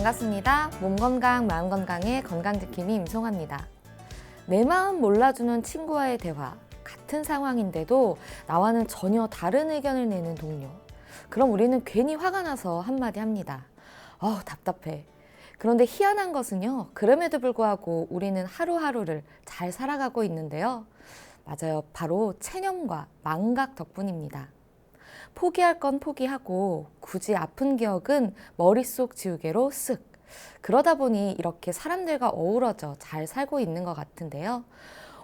반갑습니다. 몸 건강, 마음 건강의 건강지킴이 임송아입니다. 내 마음 몰라주는 친구와의 대화, 같은 상황인데도 나와는 전혀 다른 의견을 내는 동료. 그럼 우리는 괜히 화가 나서 한마디 합니다. 답답해. 그런데 희한한 것은요, 그럼에도 불구하고 우리는 하루하루를 잘 살아가고 있는데요. 맞아요. 바로 체념과 망각 덕분입니다. 포기할 건 포기하고 굳이 아픈 기억은 머릿속 지우개로 쓱. 그러다 보니 이렇게 사람들과 어우러져 잘 살고 있는 것 같은데요.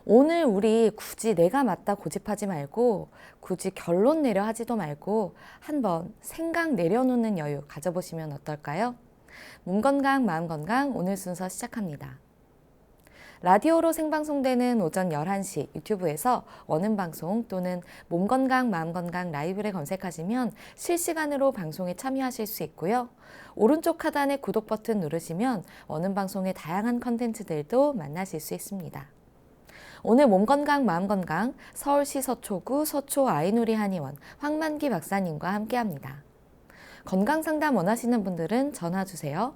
오늘 우리 굳이 내가 맞다 고집하지 말고 굳이 결론 내려 하지도 말고 한번 생각 내려놓는 여유 가져보시면 어떨까요? 몸 건강, 마음 건강 오늘 순서 시작합니다. 라디오로 생방송되는 오전 11시 유튜브에서 원음 방송 또는 몸 건강, 마음 건강 라이브를 검색하시면 실시간으로 방송에 참여하실 수 있고요. 오른쪽 하단의 구독 버튼 누르시면 원음 방송의 다양한 컨텐츠들도 만나실 수 있습니다. 오늘 몸 건강, 마음 건강 서울시 서초구 서초 아이누리 한의원 황만기 박사님과 함께합니다. 건강 상담 원하시는 분들은 전화 주세요.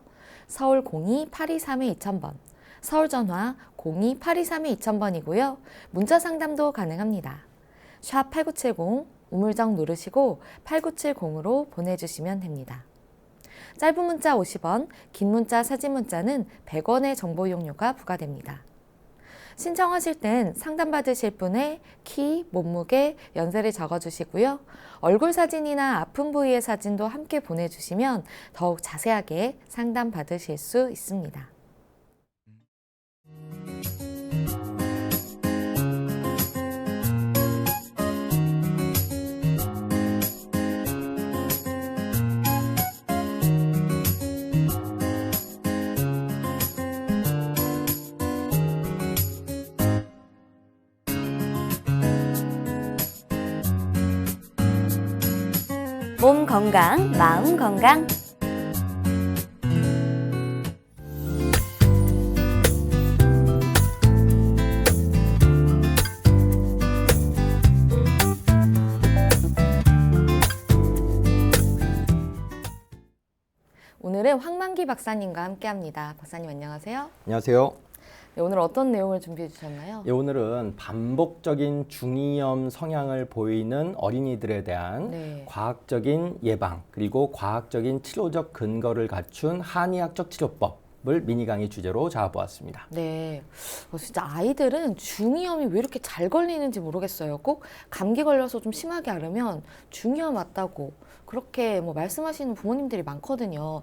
서울 02-823-2000번 서울 전화 02-823-2000번이고요. 문자 상담도 가능합니다. 샵 8970 우물정 누르시고 8970으로 보내주시면 됩니다. 짧은 문자 50원, 긴 문자 사진 문자는 100원의 정보 이용료가 부과됩니다. 신청하실 땐 상담받으실 분의 키, 몸무게, 연세를 적어주시고요. 얼굴 사진이나 아픈 부위의 사진도 함께 보내주시면 더욱 자세하게 상담받으실 수 있습니다. 몸 건강, 마음 건강. 오늘은 황만기 박사님과 함께합니다. 박사님 안녕하세요. 안녕하세요. 네, 오늘 어떤 내용을 준비해 주셨나요? 오늘은 반복적인 중이염 성향을 보이는 어린이들에 대한 과학적인 예방 그리고 과학적인 치료적 근거를 갖춘 한의학적 치료법을 미니 강의 주제로 잡아보았습니다. 네, 진짜 아이들은 중이염이 왜 이렇게 잘 걸리는지 모르겠어요. 꼭 감기 걸려서 좀 심하게 앓으면 중이염 왔다고 그렇게 말씀하시는 부모님들이 많거든요.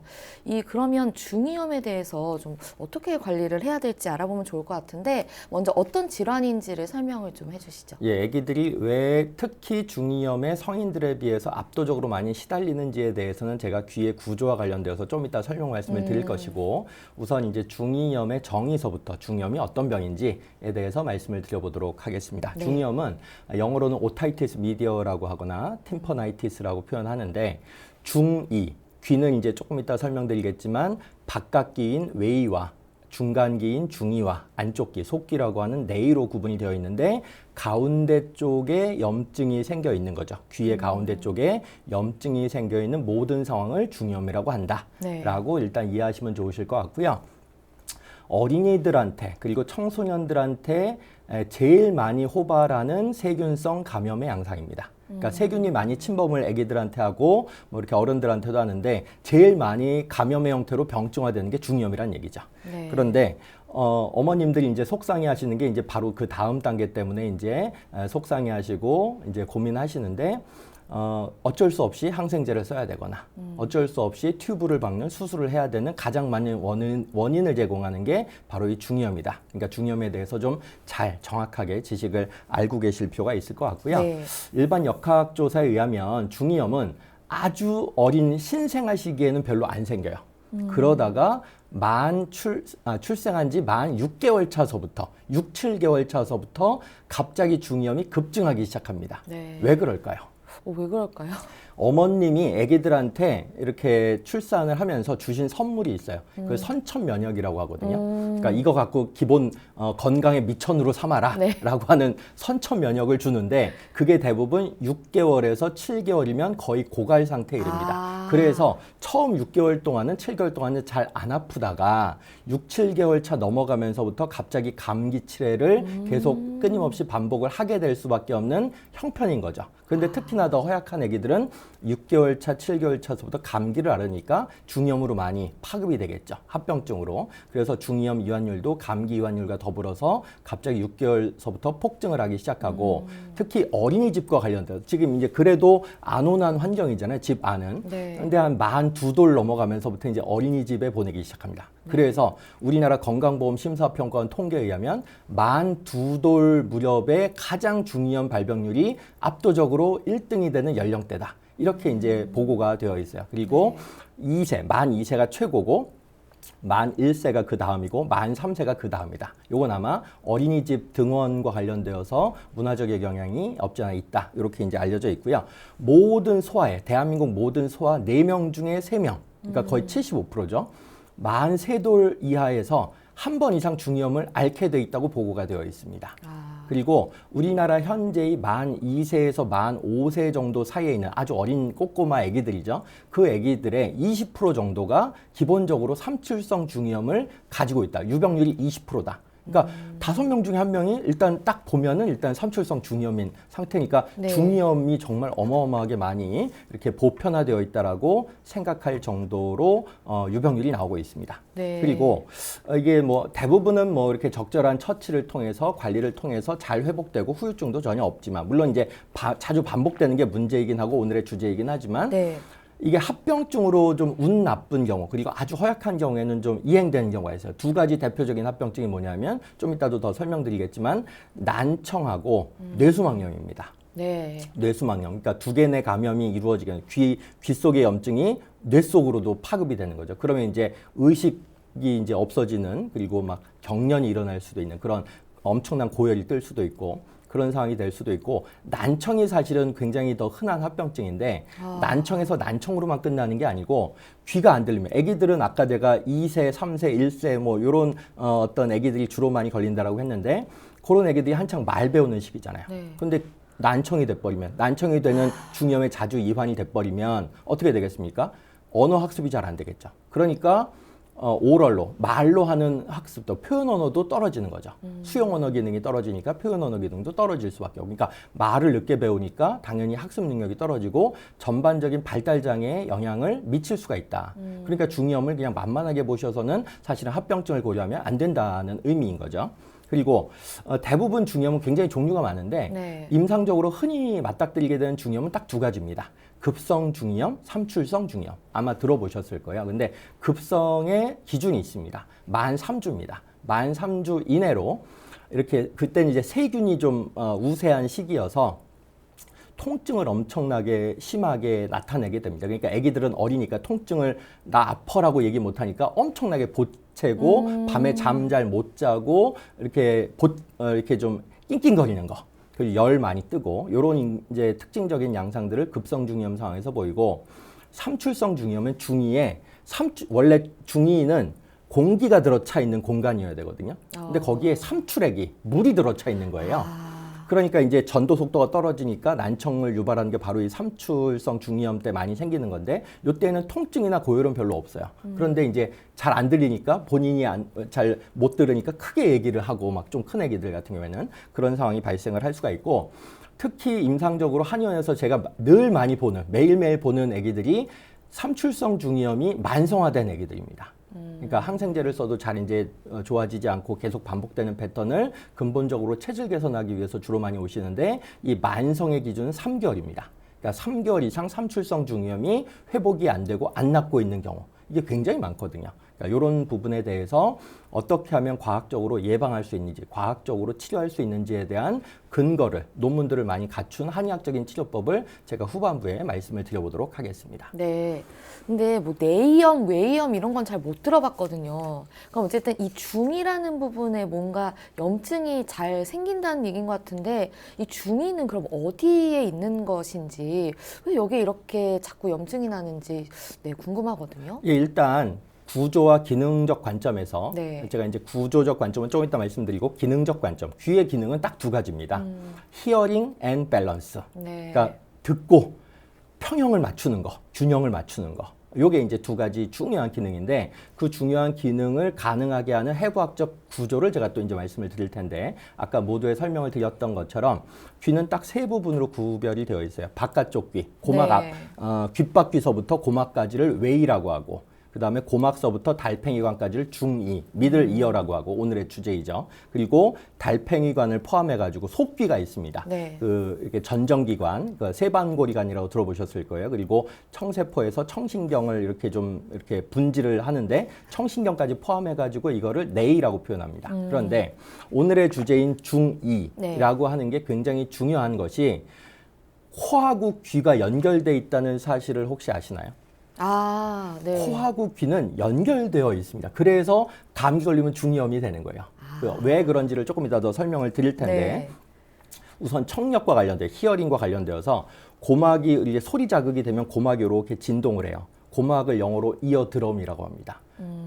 그러면 중이염에 대해서 좀 어떻게 관리를 해야 될지 알아보면 좋을 것 같은데 먼저 어떤 질환인지를 설명을 좀 해주시죠. 아기들이 왜 특히 중이염에 성인들에 비해서 압도적으로 많이 시달리는지에 대해서는 제가 귀의 구조와 관련되어서 좀 이따 설명 말씀을 드릴 것이고 우선 이제 중이염의 정의서부터 중이염이 어떤 병인지에 대해서 말씀을 드려보도록 하겠습니다. 네. 중이염은 영어로는 오타이티스 미디어라고 하거나 팀퍼나이티스라고 표현하는 중이, 귀는 이제 조금 이따 설명드리겠지만 바깥귀인 외이와 중간귀인 중이와 안쪽귀, 속귀라고 하는 네이로 구분이 되어 있는데 가운데 쪽에 염증이 생겨 있는 거죠. 귀의 가운데 쪽에 염증이 생겨 있는 모든 상황을 중이염이라고 한다라고 일단 이해하시면 좋으실 것 같고요. 어린이들한테 그리고 청소년들한테 제일 많이 호발하는 세균성 감염의 양상입니다. 그러니까 세균이 많이 침범을 아기들한테 하고 이렇게 어른들한테도 하는데 제일 많이 감염의 형태로 병증화되는 게 중이염이란 얘기죠. 네. 그런데 어머님들이 이제 속상해하시는 게 이제 바로 그 다음 단계 때문에 이제 속상해하시고 이제 고민하시는데 어쩔 수 없이 항생제를 써야 되거나 어쩔 수 없이 튜브를 박는 수술을 해야 되는 가장 많은 원인을 제공하는 게 바로 이 중이염이다. 그러니까 중이염에 대해서 좀 잘 정확하게 지식을 알고 계실 필요가 있을 것 같고요. 네. 일반 역학 조사에 의하면 중이염은 아주 어린 신생아 시기에는 별로 안 생겨요. 그러다가 출생한 지 만 6개월 차서부터 6, 7개월 차서부터 갑자기 중이염이 급증하기 시작합니다. 네. 왜 그럴까요? 왜 그럴까요? 어머님이 아기들한테 이렇게 출산을 하면서 주신 선물이 있어요. 그 선천 면역이라고 하거든요. 그러니까 이거 갖고 기본 건강의 미천으로 삼아라 네. 라고 하는 선천 면역을 주는데 그게 대부분 6개월에서 7개월이면 거의 고갈 상태에 이릅니다. 아. 그래서 처음 6개월 동안은 7개월 동안은 잘 안 아프다가 6, 7개월 차 넘어가면서부터 갑자기 감기 치레를 계속 끊임없이 반복을 하게 될 수밖에 없는 형편인 거죠. 그런데 특히나 더 허약한 아기들은 6개월 차, 7개월 차서부터 감기를 앓으니까 중이염으로 많이 파급이 되겠죠. 합병증으로. 그래서 중이염 이완율도 감기 이완율과 더불어서 갑자기 6개월서부터 폭증을 하기 시작하고 특히 어린이집과 관련돼서 지금 이제 그래도 안온한 환경이잖아요. 집 안은. 네. 근데 한 만 2돌 넘어가면서부터 이제 어린이집에 보내기 시작합니다. 그래서 우리나라 건강보험 심사평가원 통계에 의하면 만 2돌 무렵에 가장 중이염 발병률이 압도적으로 1등이 되는 연령대다. 이렇게 이제 보고가 되어 있어요. 그리고 2세, 만 2세가 최고고 만 1세가 그 다음이고 만 3세가 그 다음이다. 요건 아마 어린이집 등원과 관련되어서 문화적인 영향이 없지 않아 있다. 이렇게 이제 알려져 있고요. 모든 소아에 대한민국 모든 소아 4명 중에 3명, 그러니까 거의 75%죠. 만 3돌 이하에서 한 번 이상 중이염을 앓게 돼 있다고 보고가 되어 있습니다. 그리고 우리나라 현재의 만 2세에서 만 5세 정도 사이에 있는 아주 어린 꼬꼬마 아기들이죠. 그 아기들의 20% 정도가 기본적으로 삼출성 중이염을 가지고 있다. 유병률이 20%다. 그러니까 5명 중에 1명이 일단 딱 보면은 일단 삼출성 중이염인 상태니까 네. 중이염이 정말 어마어마하게 많이 이렇게 보편화되어 있다라고 생각할 정도로 유병률이 나오고 있습니다. 네. 그리고 이게 뭐 대부분은 뭐 이렇게 적절한 처치를 통해서 관리를 통해서 잘 회복되고 후유증도 전혀 없지만 물론 이제 자주 반복되는 게 문제이긴 하고 오늘의 주제이긴 하지만 네. 이게 합병증으로 좀 운 나쁜 경우 그리고 아주 허약한 경우에는 좀 이행되는 경우가 있어요. 2가지 대표적인 합병증이 뭐냐면 좀 이따도 더 설명드리겠지만 난청하고 뇌수막염입니다. 네. 뇌수막염. 그러니까 2개 내 감염이 이루어지게 귀 속의 염증이 뇌 속으로도 파급이 되는 거죠. 그러면 이제 의식이 이제 없어지는 그리고 막 경련이 일어날 수도 있는 그런 엄청난 고열이 뜰 수도 있고 그런 상황이 될 수도 있고 난청이 사실은 굉장히 더 흔한 합병증인데 난청에서 난청으로만 끝나는 게 아니고 귀가 안 들리면 아기들은 아까 제가 2세, 3세, 1세 뭐 이런 어떤 아기들이 주로 많이 걸린다라고 했는데 그런 아기들이 한창 말 배우는 시기잖아요. 네. 근데 난청이 돼버리면 난청이 되는 중이염에 자주 이환이 돼버리면 어떻게 되겠습니까? 언어 학습이 잘 안 되겠죠. 그러니까 오럴로 말로 하는 학습도 표현 언어도 떨어지는 거죠. 수용 언어 기능이 떨어지니까 표현 언어 기능도 떨어질 수밖에 없고 그러니까 말을 늦게 배우니까 당연히 학습 능력이 떨어지고 전반적인 발달 장애에 영향을 미칠 수가 있다. 그러니까 중이염을 그냥 만만하게 보셔서는 사실은 합병증을 고려하면 안 된다는 의미인 거죠. 그리고 대부분 중이염은 굉장히 종류가 많은데 네. 임상적으로 흔히 맞닥뜨리게 되는 중이염은 딱 2가지입니다. 급성 중이염, 삼출성 중이염. 아마 들어보셨을 거예요. 근데 급성의 기준이 있습니다. 만 3주입니다. 만 3주 이내로 이렇게 그때는 이제 세균이 좀 우세한 시기여서 통증을 엄청나게 심하게 나타내게 됩니다. 그러니까 아기들은 어리니까 통증을 나 아파라고 얘기 못 하니까 엄청나게 보채고 밤에 잠 잘 못 자고 이렇게 이렇게 좀 낑낑거리는 거. 그리고 열 많이 뜨고 이런 이제 특징적인 양상들을 급성 중이염 상황에서 보이고 삼출성 중이염은 중이에 원래 중이는 공기가 들어차 있는 공간이어야 되거든요. 근데 거기에 삼출액이 물이 들어차 있는 거예요. 그러니까 이제 전도 속도가 떨어지니까 난청을 유발하는 게 바로 이 삼출성 중이염 때 많이 생기는 건데 이때는 통증이나 고열은 별로 없어요. 그런데 이제 잘 안 들리니까 본인이 잘 못 들으니까 크게 얘기를 하고 막 좀 큰 애기들 같은 경우에는 그런 상황이 발생을 할 수가 있고 특히 임상적으로 한의원에서 제가 늘 많이 보는 매일매일 보는 애기들이 삼출성 중이염이 만성화된 애기들입니다. 그러니까 항생제를 써도 잘 이제 좋아지지 않고 계속 반복되는 패턴을 근본적으로 체질 개선하기 위해서 주로 많이 오시는데 이 만성의 기준은 3개월입니다. 그러니까 3개월 이상 삼출성 중이염이 회복이 안 되고 안 낫고 있는 경우 이게 굉장히 많거든요. 그러니까 그러니까 이런 부분에 대해서 어떻게 하면 과학적으로 예방할 수 있는지, 과학적으로 치료할 수 있는지에 대한 근거를, 논문들을 많이 갖춘 한의학적인 치료법을 제가 후반부에 말씀을 드려보도록 하겠습니다. 네. 근데 뭐 내이염, 외이염 이런 건 잘 못 들어봤거든요. 그럼 어쨌든 이 중이라는 부분에 뭔가 염증이 잘 생긴다는 얘기인 것 같은데 이 중이는 그럼 어디에 있는 것인지 왜 여기에 이렇게 자꾸 염증이 나는지 네, 궁금하거든요. 예, 일단 구조와 기능적 관점에서 네. 제가 이제 구조적 관점은 조금 이따 말씀드리고 기능적 관점, 귀의 기능은 딱 두 가지입니다. Hearing and balance. 네. 그러니까 듣고 평형을 맞추는 거, 균형을 맞추는 거. 요게 이제 두 가지 중요한 기능인데 그 중요한 기능을 가능하게 하는 해부학적 구조를 제가 또 이제 말씀을 드릴 텐데 아까 모두에 설명을 드렸던 것처럼 귀는 딱 세 부분으로 구별이 되어 있어요. 바깥쪽 귀, 고막 네. 귓바퀴서부터 고막까지를 외이라고 하고 그 다음에 고막서부터 달팽이관까지를 중이, 미들 이어라고 하고 오늘의 주제이죠. 그리고 달팽이관을 포함해가지고 속귀가 있습니다. 네. 이렇게 전정기관, 세반고리관이라고 들어보셨을 거예요. 그리고 청세포에서 청신경을 이렇게 분지를 하는데 청신경까지 포함해가지고 이거를 내이라고 표현합니다. 그런데 오늘의 주제인 중이라고 하는 게 굉장히 중요한 것이 코하고 귀가 연결돼 있다는 사실을 혹시 아시나요? 아, 네. 코하고 귀는 연결되어 있습니다. 그래서 감기 걸리면 중이염이 되는 거예요. 왜 그런지를 조금 이따 더 설명을 드릴 텐데 네. 우선 청력과 관련돼 히어링과 관련되어서 고막이 이제 소리 자극이 되면 고막이 이렇게 진동을 해요. 고막을 영어로 이어드럼이라고 합니다.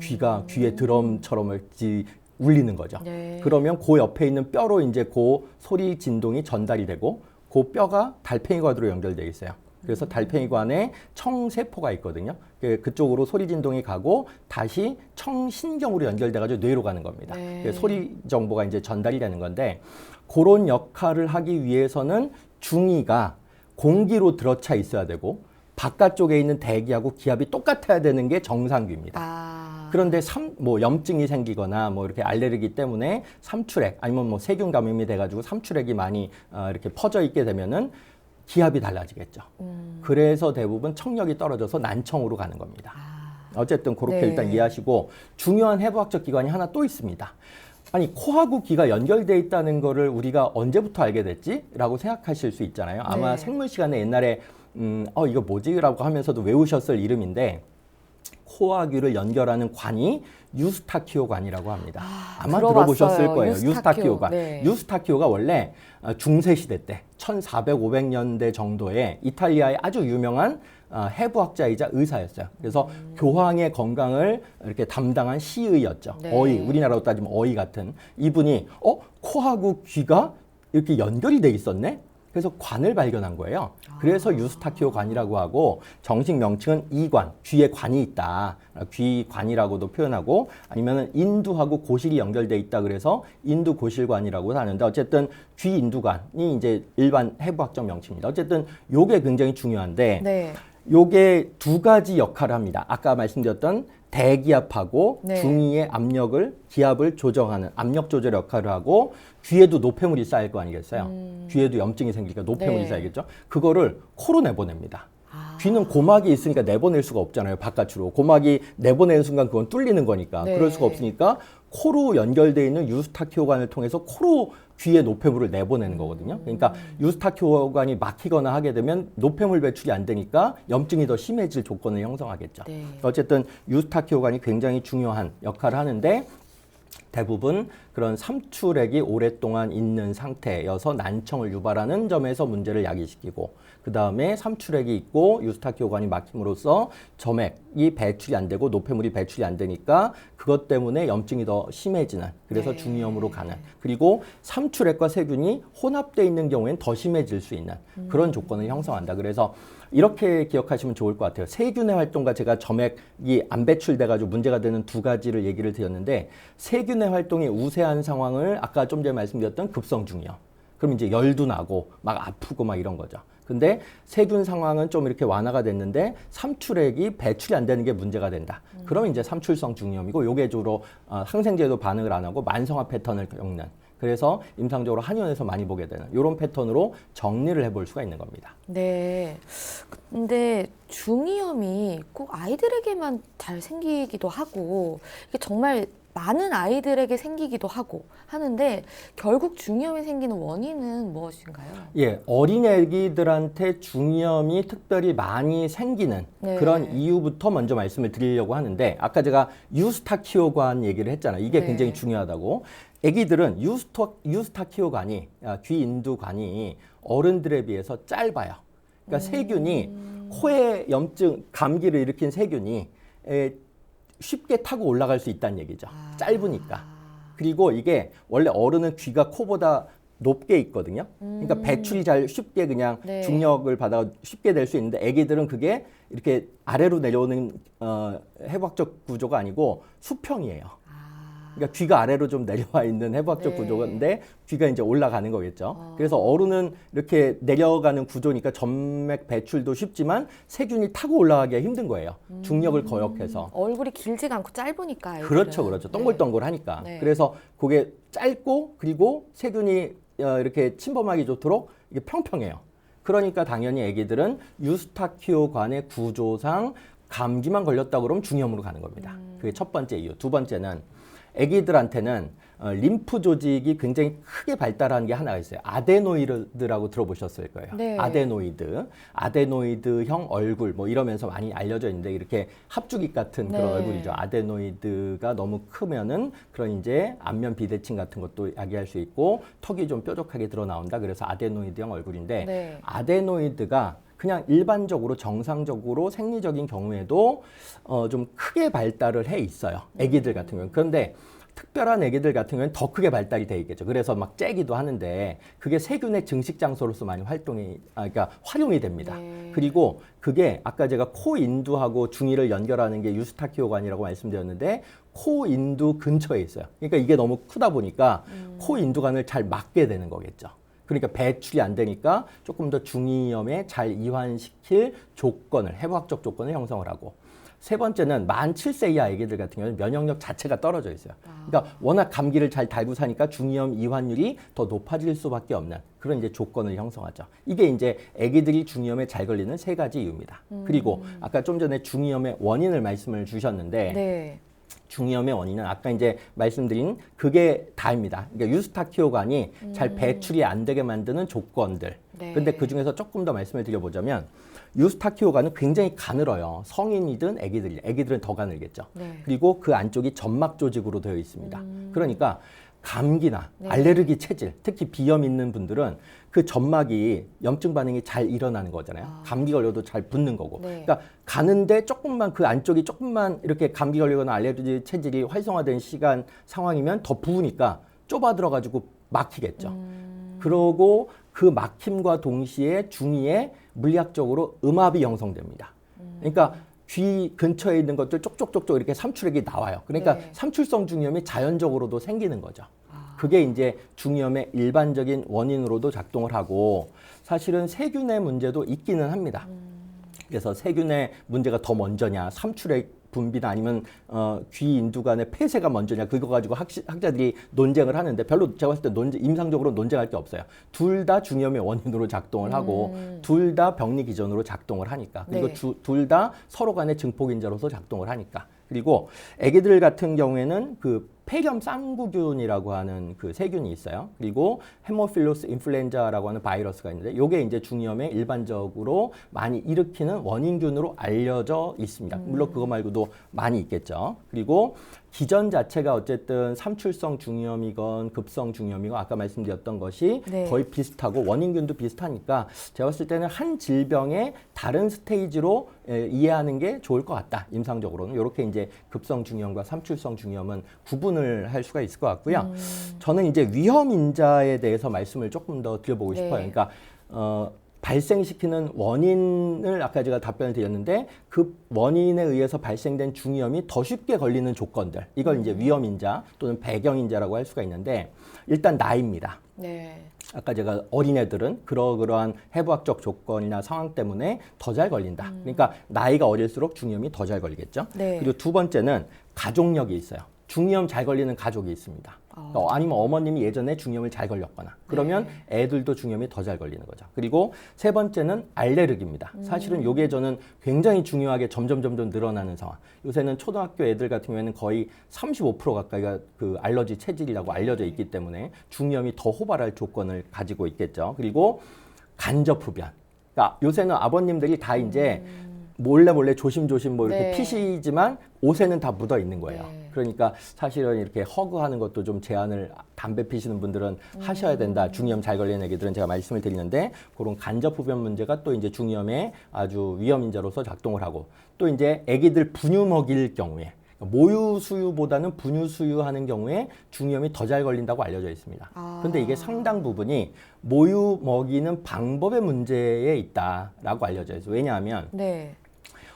귀가 귀의 드럼처럼 이렇게 울리는 거죠. 네. 그러면 그 옆에 있는 뼈로 이제 그 소리 진동이 전달이 되고 그 뼈가 달팽이관으로 연결되어 있어요. 그래서 달팽이관에 청세포가 있거든요. 그쪽으로 소리 진동이 가고 다시 청신경으로 연결돼가지고 뇌로 가는 겁니다. 네. 소리 정보가 이제 전달이 되는 건데 그런 역할을 하기 위해서는 중이가 공기로 들어차 있어야 되고 바깥쪽에 있는 대기하고 기압이 똑같아야 되는 게 정상귀입니다. 아. 그런데 염증이 생기거나 이렇게 알레르기 때문에 삼출액 아니면 세균 감염이 돼가지고 삼출액이 많이 이렇게 퍼져 있게 되면은 기압이 달라지겠죠. 그래서 대부분 청력이 떨어져서 난청으로 가는 겁니다. 어쨌든 그렇게 네. 일단 이해하시고 중요한 해부학적 기관이 하나 또 있습니다. 아니 코하고 귀가 연결돼 있다는 거를 우리가 언제부터 알게 됐지? 라고 생각하실 수 있잖아요. 아마 네. 생물 시간에 옛날에 이거 뭐지? 라고 하면서도 외우셨을 이름인데 코와 귀를 연결하는 관이 유스타키오관이라고 합니다. 아마 들어봤어요. 들어보셨을 거예요. 유스타키오. 유스타키오관. 네. 유스타키오가 원래 중세 시대 때 1400, 500년대 정도에 이탈리아의 아주 유명한 해부학자이자 의사였어요. 그래서 교황의 건강을 이렇게 담당한 시의였죠. 네. 어의, 우리나라로 따지면 어의 같은 이분이 코하고 귀가 이렇게 연결이 돼 있었네? 그래서 관을 발견한 거예요. 그래서 유스타키오 관이라고 하고 정식 명칭은 이관, 귀에 관이 있다. 귀관이라고도 표현하고 아니면은 인두하고 고실이 연결돼 있다 그래서 인두고실관이라고 하는데 어쨌든 귀인두관이 이제 일반 해부학적 명칭입니다. 어쨌든 요게 굉장히 중요한데 네. 요게 두 가지 역할을 합니다. 아까 말씀드렸던 대기압하고 네. 중위의 압력을 기압을 조정하는 압력 조절 역할을 하고 귀에도 노폐물이 쌓일 거 아니겠어요. 귀에도 염증이 생기니까 노폐물이 네. 쌓이겠죠. 그거를 코로 내보냅니다. 귀는 고막이 있으니까 내보낼 수가 없잖아요. 바깥으로. 고막이 내보내는 순간 그건 뚫리는 거니까. 네. 그럴 수가 없으니까 코로 연결되어 있는 유스타키오관을 통해서 코로 귀의 노폐물을 내보내는 거거든요. 그러니까 유스타키오관이 막히거나 하게 되면 노폐물 배출이 안 되니까 염증이 더 심해질 조건을 형성하겠죠. 네. 어쨌든 유스타키오관이 굉장히 중요한 역할을 하는데 대부분 그런 삼출액이 오랫동안 있는 상태여서 난청을 유발하는 점에서 문제를 야기시키고 그 다음에 삼출액이 있고 유스타키오관이 막힘으로써 점액이 배출이 안 되고 노폐물이 배출이 안 되니까 그것 때문에 염증이 더 심해지는 그래서 네. 중이염으로 가는 그리고 삼출액과 세균이 혼합되어 있는 경우에는 더 심해질 수 있는 그런 조건을 형성한다. 그래서 이렇게 기억하시면 좋을 것 같아요. 세균의 활동과 제가 점액이 안 배출돼가지고 문제가 되는 두 가지를 얘기를 드렸는데 세균의 활동이 우세한 상황을 아까 좀 전에 말씀드렸던 급성중이염. 그럼 이제 열도 나고 막 아프고 막 이런 거죠. 근데 세균 상황은 좀 이렇게 완화가 됐는데 삼출액이 배출이 안 되는 게 문제가 된다. 그러면 이제 삼출성 중이염이고 요게 주로 항생제도 반응을 안 하고 만성화 패턴을 겪는 그래서 임상적으로 한의원에서 많이 보게 되는 이런 패턴으로 정리를 해볼 수가 있는 겁니다. 네. 근데 중이염이 꼭 아이들에게만 잘 생기기도 하고 이게 정말 많은 아이들에게 생기기도 하고 하는데 결국 중이염이 생기는 원인은 무엇인가요? 예, 어린 애기들한테 중이염이 특별히 많이 생기는 네. 그런 이유부터 먼저 말씀을 드리려고 하는데 아까 제가 유스타키오관 얘기를 했잖아요. 이게 네. 굉장히 중요하다고. 애기들은 유스타키오관이 귀인두관이 어른들에 비해서 짧아요. 그러니까 세균이 코에 염증, 감기를 일으킨 세균이 쉽게 타고 올라갈 수 있다는 얘기죠. 짧으니까. 그리고 이게 원래 어른은 귀가 코보다 높게 있거든요. 그러니까 배출이 잘 쉽게 그냥 네. 중력을 받아 쉽게 될 수 있는데 애기들은 그게 이렇게 아래로 내려오는 해부학적 구조가 아니고 수평이에요. 그러니까 귀가 아래로 좀 내려와 있는 해부학적 네. 구조인데 귀가 이제 올라가는 거겠죠. 그래서 어른은 이렇게 내려가는 구조니까 점맥 배출도 쉽지만 세균이 타고 올라가기가 힘든 거예요. 중력을 거역해서. 얼굴이 길지가 않고 짧으니까 아이들은. 그렇죠, 그렇죠. 동글동글하니까. 네. 그래서 그게 짧고 그리고 세균이 이렇게 침범하기 좋도록 이게 평평해요. 그러니까 당연히 애기들은 유스타키오관의 구조상 감기만 걸렸다 그러면 중이염으로 가는 겁니다. 그게 첫 번째 이유. 두 번째는 애기들한테는 림프 조직이 굉장히 크게 발달하는 게 하나가 있어요. 아데노이드라고 들어보셨을 거예요. 네. 아데노이드형 얼굴 뭐 이러면서 많이 알려져 있는데 이렇게 합주깃 같은 그런 네. 얼굴이죠. 아데노이드가 너무 크면은 그런 이제 안면 비대칭 같은 것도 야기할 수 있고 턱이 좀 뾰족하게 드러 나온다. 그래서 아데노이드형 얼굴인데 네. 아데노이드가 그냥 일반적으로 정상적으로 생리적인 경우에도 좀 크게 발달을 해 있어요. 애기들 같은 경우는. 그런데 특별한 애기들 같은 경우는 더 크게 발달이 돼 있겠죠. 그래서 막 째기도 하는데 그게 세균의 증식 장소로서 많이 그러니까 활용이 됩니다. 네. 그리고 그게 아까 제가 코 인두하고 중이를 연결하는 게 유스타키오관이라고 말씀드렸는데 코 인두 근처에 있어요. 그러니까 이게 너무 크다 보니까 코 인두관을 잘 막게 되는 거겠죠. 그러니까 배출이 안 되니까 조금 더 중이염에 잘 이완시킬 조건을, 해부학적 조건을 형성을 하고 세 번째는 만 7세 이하 아기들 같은 경우는 면역력 자체가 떨어져 있어요. 그러니까 워낙 감기를 잘 달고 사니까 중이염 이완율이 더 높아질 수밖에 없는 그런 이제 조건을 형성하죠. 이게 이제 아기들이 중이염에 잘 걸리는 세 가지 이유입니다. 그리고 아까 좀 전에 중이염의 원인을 말씀을 주셨는데 네. 중이염의 원인은 아까 이제 말씀드린 그게 다입니다. 그러니까 유스타키오관이 잘 배출이 안 되게 만드는 조건들. 네. 근데 그 중에서 조금 더 말씀을 드려보자면 유스타키오관은 굉장히 가늘어요. 성인이든 애기들은 더 가늘겠죠. 네. 그리고 그 안쪽이 점막 조직으로 되어 있습니다. 그러니까 감기나 네. 알레르기 체질, 특히 비염 있는 분들은 그 점막이 염증 반응이 잘 일어나는 거잖아요. 감기 걸려도 잘 붓는 거고. 네. 그러니까 가는데 조금만 그 안쪽이 조금만 이렇게 감기 걸리거나 알레르기 체질이 활성화된 시간 상황이면 더 부으니까 좁아 들어가지고 막히겠죠. 그러고 그 막힘과 동시에 중이에 물리학적으로 음압이 형성됩니다. 그러니까 귀 근처에 있는 것들 쪽쪽쪽쪽 이렇게 삼출액이 나와요. 그러니까 네. 삼출성 중이염이 자연적으로도 생기는 거죠. 그게 이제 중이염의 일반적인 원인으로도 작동을 하고 사실은 세균의 문제도 있기는 합니다. 그래서 세균의 문제가 더 먼저냐, 삼출액 분비나 아니면 귀 인두관의 폐쇄가 먼저냐 그거 가지고 학자들이 논쟁을 하는데 별로 제가 봤을 때 임상적으로 논쟁할 게 없어요. 둘 다 중이염의 원인으로 작동을 하고 둘 다 병리 기전으로 작동을 하니까 그리고 네. 둘 다 서로 간의 증폭인자로서 작동을 하니까 그리고 애기들 같은 경우에는 그 폐렴 쌍구균이라고 하는 그 세균이 있어요. 그리고 헤모필로스 인플루엔자라고 하는 바이러스가 있는데 이게 이제 중이염에 일반적으로 많이 일으키는 원인균으로 알려져 있습니다. 물론 그거 말고도 많이 있겠죠. 그리고 기전 자체가 어쨌든 삼출성 중이염이건 급성 중이염이건 아까 말씀드렸던 것이 네. 거의 비슷하고 원인균도 비슷하니까 제가 봤을 때는 한 질병의 다른 스테이지로 이해하는 게 좋을 것 같다. 임상적으로는 이렇게 이제 급성 중이염과 삼출성 중이염은 구분을 할 수가 있을 것 같고요. 저는 이제 위험 인자에 대해서 말씀을 조금 더 드려보고 네. 싶어요. 그러니까 발생시키는 원인을 아까 제가 답변을 드렸는데 그 원인에 의해서 발생된 중이염이 더 쉽게 걸리는 조건들 이걸 이제 위험인자 또는 배경인자라고 할 수가 있는데 일단 나이입니다. 네. 아까 제가 어린애들은 그러한 해부학적 조건이나 상황 때문에 더 잘 걸린다. 그러니까 나이가 어릴수록 중이염이 더 잘 걸리겠죠. 네. 그리고 두 번째는 가족력이 있어요. 중이염 잘 걸리는 가족이 있습니다. 아니면 어머님이 예전에 중이염을 잘 걸렸거나 그러면 애들도 중이염이 더 잘 걸리는 거죠. 그리고 세 번째는 알레르기입니다. 사실은 이게 저는 굉장히 중요하게 점점 늘어나는 상황. 요새는 초등학교 애들 같은 경우에는 거의 35% 가까이가 그 알러지 체질이라고 알려져 있기 때문에 중이염이 더 호발할 조건을 가지고 있겠죠. 그리고 간접 흡연. 그러니까 요새는 아버님들이 다 이제 몰래 조심조심 뭐 이렇게 네. 피시지만 옷에는 다 묻어 있는 거예요. 네. 그러니까 사실은 이렇게 허그하는 것도 좀 제한을 담배 피시는 분들은 하셔야 된다. 중이염 잘 걸리는 애기들은 제가 말씀을 드리는데 그런 간접 흡연 문제가 또 이제 중이염의 아주 위험 인자로서 작동을 하고 또 이제 애기들 분유 먹일 경우에 모유 수유보다는 분유 수유하는 경우에 중이염이 더 잘 걸린다고 알려져 있습니다. 근데 이게 상당 부분이 모유 먹이는 방법의 문제에 있다라고 알려져 있어요. 왜냐하면 네.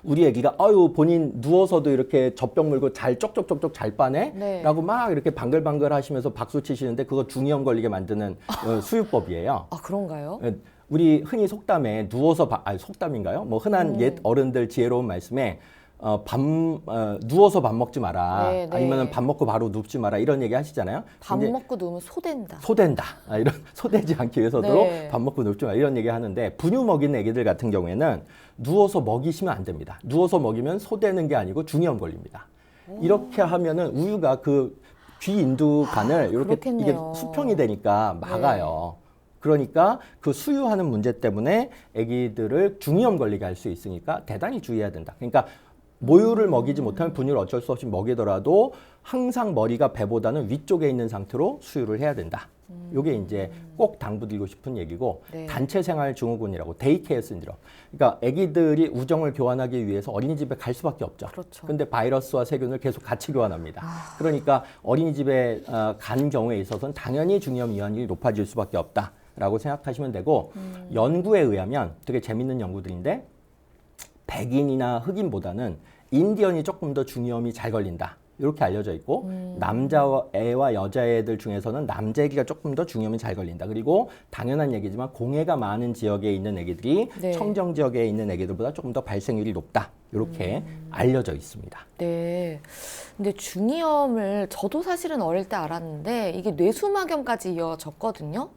우리 애기가 본인 누워서도 이렇게 젖병 물고 잘 쪽쪽쪽쪽 잘 빠네? 네. 라고 막 이렇게 방글방글 하시면서 박수 치시는데 그거 중이염 걸리게 만드는 수유법이에요. 아, 그런가요? 우리 흔히 속담에 누워서 속담인가요? 뭐 흔한 옛 어른들 지혜로운 말씀에 누워서 밥 먹지 마라. 네, 네. 아니면 밥 먹고 바로 눕지 마라. 이런 얘기 하시잖아요. 밥 근데 먹고 누우면 소된다. 소된다. 이런 소되지 않기 위해서도 네. 밥 먹고 눕지 마. 이런 얘기 하는데 분유 먹이는 애기들 같은 경우에는 누워서 먹이시면 안 됩니다. 누워서 먹이면 소되는 게 아니고 중이염 걸립니다. 이렇게 하면은 우유가 그 귀 인두관을 이렇게 이게 그렇겠네요. 수평이 되니까 막아요. 그러니까 그 수유하는 문제 때문에 아기들을 중이염 걸리게 할 수 있으니까 대단히 주의해야 된다. 그러니까 모유를 먹이지 못하면 분유를 어쩔 수 없이 먹이더라도 항상 머리가 배보다는 위쪽에 있는 상태로 수유를 해야 된다. 요게 이제 꼭 당부드리고 싶은 얘기고 네. 단체 생활 증후군이라고 데이케어 신드롬. 그러니까 아기들이 우정을 교환하기 위해서 어린이집에 갈 수밖에 없죠. 그렇죠. 근데 바이러스와 세균을 계속 같이 교환합니다. 그러니까 어린이집에 간 경우에 있어서는 당연히 중이염 위험이 높아질 수밖에 없다라고 생각하시면 되고 연구에 의하면 되게 재밌는 연구들인데 백인이나 흑인보다는 인디언이 조금 더 중이염이 잘 걸린다. 이렇게 알려져 있고 남자애와 여자애들 중에서는 남자애기가 조금 더 중이염이 잘 걸린다. 그리고 당연한 얘기지만 공해가 많은 지역에 있는 애기들이 네. 청정 지역에 있는 애기들보다 조금 더 발생률이 높다. 이렇게 알려져 있습니다. 네. 근데 중이염을 저도 사실은 어릴 때 알았는데 이게 뇌수막염까지 이어졌거든요.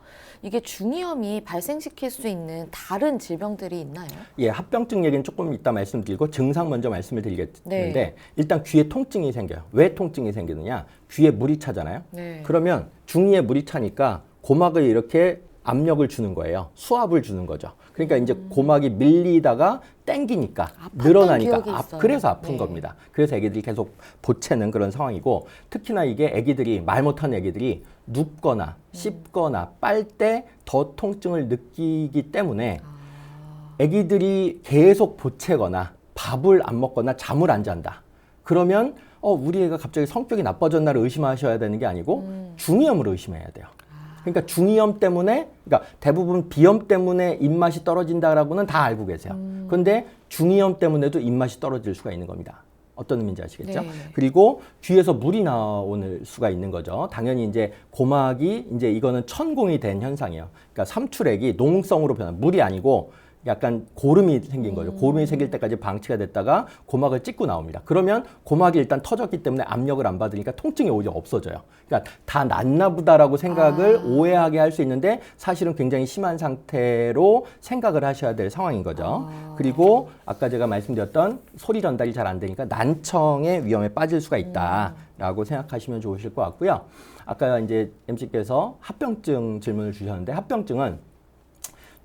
이게 중이염이 발생시킬 수 있는 다른 질병들이 있나요? 예, 합병증 얘기는 조금 이따 말씀드리고 증상 먼저 말씀을 드리겠는데 네. 일단 귀에 통증이 생겨요. 왜 통증이 생기느냐? 귀에 물이 차잖아요. 네. 그러면 중이에 물이 차니까 고막을 이렇게 압력을 주는 거예요. 수압을 주는 거죠. 그러니까 이제 고막이 밀리다가 땡기니까 아팠던 늘어나니까 기억이 있어요. 그래서 아픈 네. 겁니다. 그래서 애기들이 계속 보채는 그런 상황이고 특히나 이게 애기들이 말 못하는 애기들이 눕거나 씹거나 빨 때 더 통증을 느끼기 때문에 애기들이 계속 보채거나 밥을 안 먹거나 잠을 안 잔다. 그러면 우리 애가 갑자기 성격이 나빠졌나를 의심하셔야 되는 게 아니고 중이염을 의심해야 돼요. 그러니까 중이염 때문에, 그러니까 대부분 비염 때문에 입맛이 떨어진다라고는 다 알고 계세요. 그런데 중이염 때문에도 입맛이 떨어질 수가 있는 겁니다. 어떤 의미인지 아시겠죠? 네. 그리고 귀에서 물이 나오는 수가 있는 거죠. 당연히 이제 고막이 이제 이거는 천공이 된 현상이에요. 그러니까 삼출액이 농성으로 변한 물이 아니고 약간 고름이 생긴 거죠. 고름이 생길 때까지 방치가 됐다가 고막을 찍고 나옵니다. 그러면 고막이 일단 터졌기 때문에 압력을 안 받으니까 통증이 오히려 없어져요. 그러니까 다 낫나 보다라고 생각을 오해하게 할 수 있는데 사실은 굉장히 심한 상태로 생각을 하셔야 될 상황인 거죠. 그리고 아까 제가 말씀드렸던 소리 전달이 잘 안 되니까 난청의 위험에 빠질 수가 있다라고 생각하시면 좋으실 것 같고요. 아까 이제 MC께서 합병증 질문을 주셨는데 합병증은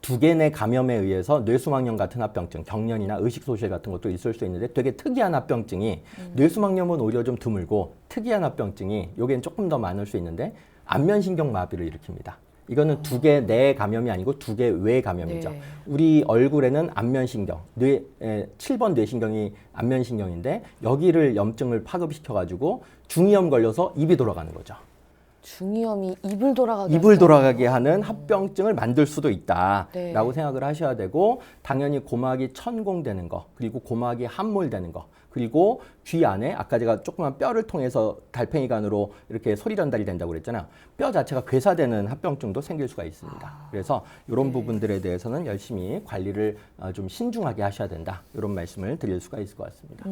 두 개 내 감염에 의해서 뇌수막염 같은 합병증, 경련이나 의식소실 같은 것도 있을 수 있는데 되게 특이한 합병증이 뇌수막염은 오히려 좀 드물고 특이한 합병증이 여기엔 조금 더 많을 수 있는데 안면신경 마비를 일으킵니다. 이거는 두 개 내 감염이 아니고 두 개 외 감염이죠. 네. 우리 얼굴에는 안면신경, 7번 뇌신경이 안면신경인데 여기를 염증을 파급시켜가지고 중이염 걸려서 입이 돌아가는 거죠. 중이염이 입을 돌아가게 입을 하죠. 돌아가게 하는 합병증을 만들 수도 있다라고 네. 생각을 하셔야 되고 당연히 고막이 천공되는 거 그리고 고막이 함몰되는 거 그리고 귀 안에 아까 제가 조그만 뼈를 통해서 달팽이관으로 이렇게 소리 전달이 된다고 그랬잖아요. 뼈 자체가 괴사되는 합병증도 생길 수가 있습니다. 그래서 이런 부분들에 대해서는 열심히 관리를 좀 신중하게 하셔야 된다. 이런 말씀을 드릴 수가 있을 것 같습니다.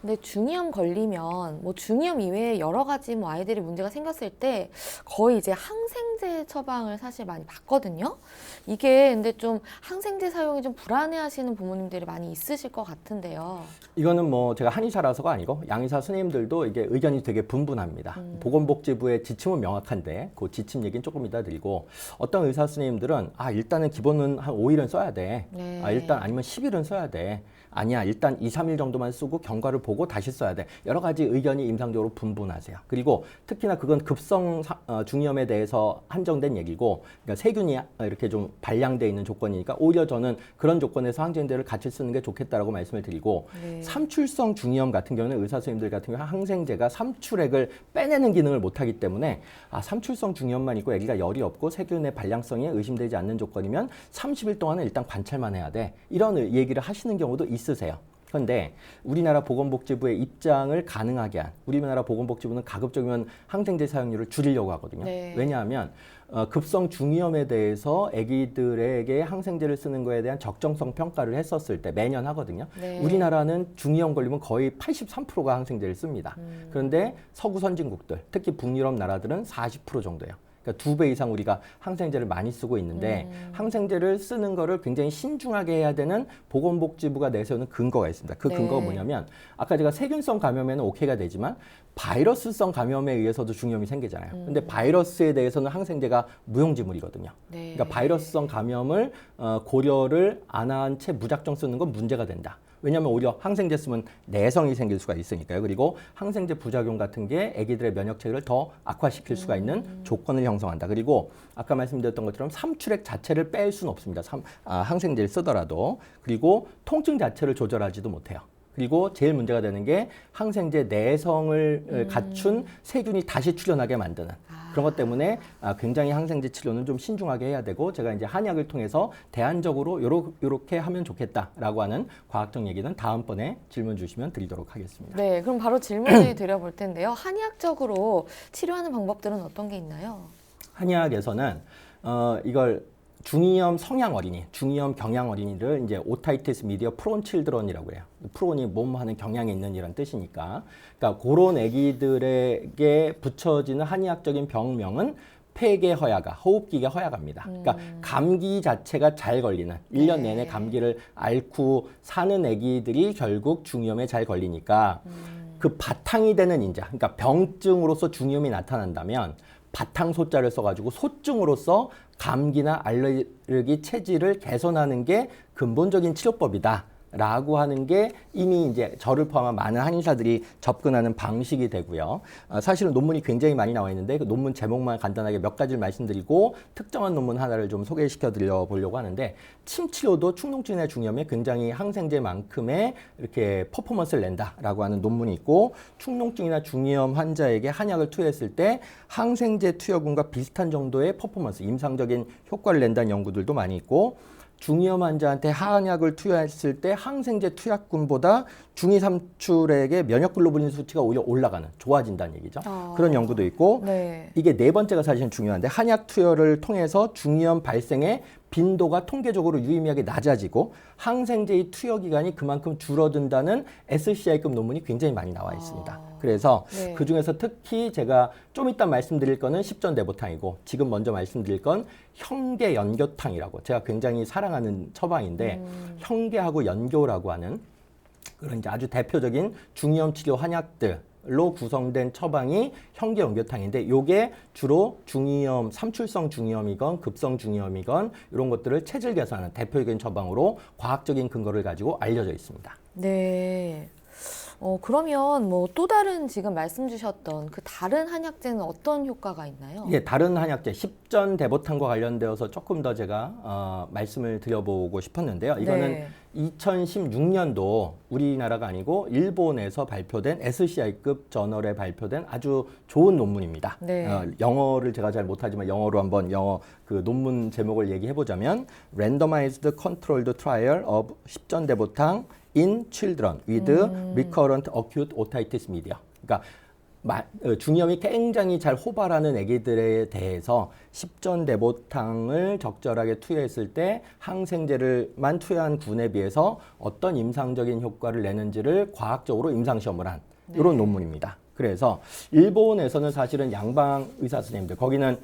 근데 중이염 걸리면 뭐 중이염 이외에 여러 가지 뭐 아이들이 문제가 생겼을 때 거의 이제 항생제 처방을 사실 많이 받거든요. 이게 근데 좀 항생제 사용이 좀 불안해하시는 부모님들이 많이 있으실 것 같은데요. 이거는 뭐 제가 한의사라서가 아니고 양의사 선생님들도 이게 의견이 되게 분분합니다. 보건복지부의 지침은 명확한데 그 지침 얘기는 조금 이따 드리고 어떤 의사 선생님들은 일단은 기본은 한 5일은 써야 돼. 네. 일단 아니면 10일은 써야 돼. 아니야 일단 2, 3일 정도만 쓰고 경과를 보고 다시 써야 돼. 여러 가지 의견이 임상적으로 분분하세요. 그리고 특히나 그건 급성 중이염에 대해서 한정된 얘기고 그러니까 세균이 이렇게 좀 발량돼 있는 조건이니까 오히려 저는 그런 조건에서 항생제를 같이 쓰는 게 좋겠다라고 말씀을 드리고 네. 삼출성 중이염 같은 경우는 의사 선생님들 같은 경우 항생제가 삼출액을 빼내는 기능을 못하기 때문에 삼출성 중이염만 있고 아기가 열이 없고 세균의 발량성이 의심되지 않는 조건이면 30일 동안은 일단 관찰만 해야 돼. 이런 얘기를 하시는 경우도 있으세요. 그런데 우리나라 보건복지부의 입장을 가능하게 한 우리나라 보건복지부는 가급적이면 항생제 사용률을 줄이려고 하거든요. 네. 왜냐하면 급성 중이염에 대해서 아기들에게 항생제를 쓰는 거에 대한 적정성 평가를 했었을 때 매년 하거든요. 네. 우리나라는 중이염 걸리면 거의 83%가 항생제를 씁니다. 그런데 서구 선진국들, 특히 북유럽 나라들은 40% 정도예요. 그러니까 2배 이상 우리가 항생제를 많이 쓰고 있는데 항생제를 쓰는 거를 굉장히 신중하게 해야 되는 보건복지부가 내세우는 근거가 있습니다. 그 네. 근거가 뭐냐면 아까 제가 세균성 감염에는 오케이가 되지만 바이러스성 감염에 의해서도 중이염이 생기잖아요. 근데 바이러스에 대해서는 항생제가 무용지물이거든요. 네. 그러니까 바이러스성 감염을 고려를 안 한 채 무작정 쓰는 건 문제가 된다. 왜냐하면 오히려 항생제 쓰면 내성이 생길 수가 있으니까요. 그리고 항생제 부작용 같은 게 아기들의 면역 체계를 더 악화시킬 수가 있는 조건을 형성한다. 그리고 아까 말씀드렸던 것처럼 삼출액 자체를 뺄 수는 없습니다. 항생제를 쓰더라도. 그리고 통증 자체를 조절하지도 못해요. 그리고 제일 문제가 되는 게 항생제 내성을 갖춘 세균이 다시 출현하게 만드는 그런 것 때문에 굉장히 항생제 치료는 좀 신중하게 해야 되고 제가 이제 한약을 통해서 대안적으로 요렇게 하면 좋겠다라고 하는 과학적 얘기는 다음번에 질문 주시면 드리도록 하겠습니다. 네, 그럼 바로 질문을 드려볼 텐데요. 한의학적으로 치료하는 방법들은 어떤 게 있나요? 한의학에서는 이걸 중이염 성향 어린이, 중이염 경향 어린이를 이제 오타이티스 미디어 프론 칠드런이라고 해요. 프론이 몸하는 경향이 있는 이런 뜻이니까. 그러니까 그런 아기들에게 붙여지는 한의학적인 병명은 폐계 허야가, 호흡기계 허야가입니다. 그러니까 감기 자체가 잘 걸리는, 1년 내내 감기를 앓고 사는 아기들이 결국 중이염에 잘 걸리니까 그 바탕이 되는 인자, 그러니까 병증으로서 중이염이 나타난다면 바탕 소자를 써가지고 소증으로서 감기나 알레르기 체질을 개선하는 게 근본적인 치료법이다. 라고 하는 게 이미 이제 저를 포함한 많은 한의사들이 접근하는 방식이 되고요. 사실은 논문이 굉장히 많이 나와 있는데 그 논문 제목만 간단하게 몇 가지를 말씀드리고 특정한 논문 하나를 좀 소개시켜 드려 보려고 하는데 침치료도 축농증이나 중이염에 굉장히 항생제만큼의 이렇게 퍼포먼스를 낸다라고 하는 논문이 있고 축농증이나 중이염 환자에게 한약을 투여했을 때 항생제 투여군과 비슷한 정도의 퍼포먼스, 임상적인 효과를 낸다는 연구들도 많이 있고 중이염 환자한테 한약을 투여했을 때 항생제 투약군보다 중이삼출액의 면역글로불린 수치가 오히려 올라가는, 좋아진다는 얘기죠. 그런 연구도 있고 네. 이게 네 번째가 사실은 중요한데 한약 투여를 통해서 중이염 발생의 빈도가 통계적으로 유의미하게 낮아지고 항생제의 투여 기간이 그만큼 줄어든다는 SCI급 논문이 굉장히 많이 나와 있습니다. 그래서 네. 그중에서 특히 제가 좀 이따 말씀드릴 거는 십전대보탕이고 지금 먼저 말씀드릴 건 형계연교탕이라고 제가 굉장히 사랑하는 처방인데 형계하고 연교라고 하는 그런 이제 아주 대표적인 중이염 치료 한약들로 구성된 처방이 형계연교탕인데 요게 주로 중이염, 삼출성 중이염이건 급성 중이염이건 이런 것들을 체질 개선하는 대표적인 처방으로 과학적인 근거를 가지고 알려져 있습니다. 네. 그러면 뭐 또 다른 지금 말씀 주셨던 그 다른 한약제는 어떤 효과가 있나요? 예, 다른 한약제 십전대보탕과 관련되어서 조금 더 제가 말씀을 드려보고 싶었는데요. 이거는 네. 2016년도 우리나라가 아니고 일본에서 발표된 SCI급 저널에 발표된 아주 좋은 논문입니다. 네. 영어를 제가 잘 못하지만 영어로 한번 영어 그 논문 제목을 얘기해 보자면 Randomized Controlled Trial of 십전대보탕 in children with recurrent acute otitis media. 그러니까 중이염이 굉장히 잘 호발하는 아기들에 대해서 십전대보탕을 적절하게 투여했을 때 항생제를만 투여한 군에 비해서 어떤 임상적인 효과를 내는지를 과학적으로 임상시험을 한 이런 논문입니다. 그래서 일본에서는 사실은 양방 의사 선생님들, 거기는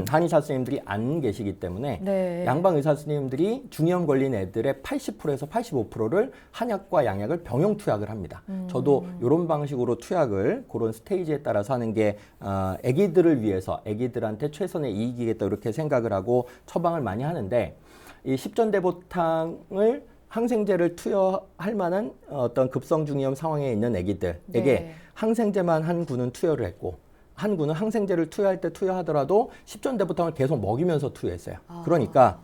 한의사 선생님들이 안 계시기 때문에 네. 양방 의사 선생님들이 중이염 걸린 애들의 80%에서 85%를 한약과 양약을 병용 투약을 합니다. 저도 이런 방식으로 투약을 그런 스테이지에 따라서 하는 게 아기들을 위해서 아기들한테 최선의 이익이겠다 이렇게 생각을 하고 처방을 많이 하는데 이 십전대보탕을 항생제를 투여할 만한 어떤 급성중이염 상황에 있는 아기들에게 네. 항생제만 한 군은 투여를 했고 한 군은 항생제를 투여할 때 투여하더라도 십전대보탕을 계속 먹이면서 투여했어요. 그러니까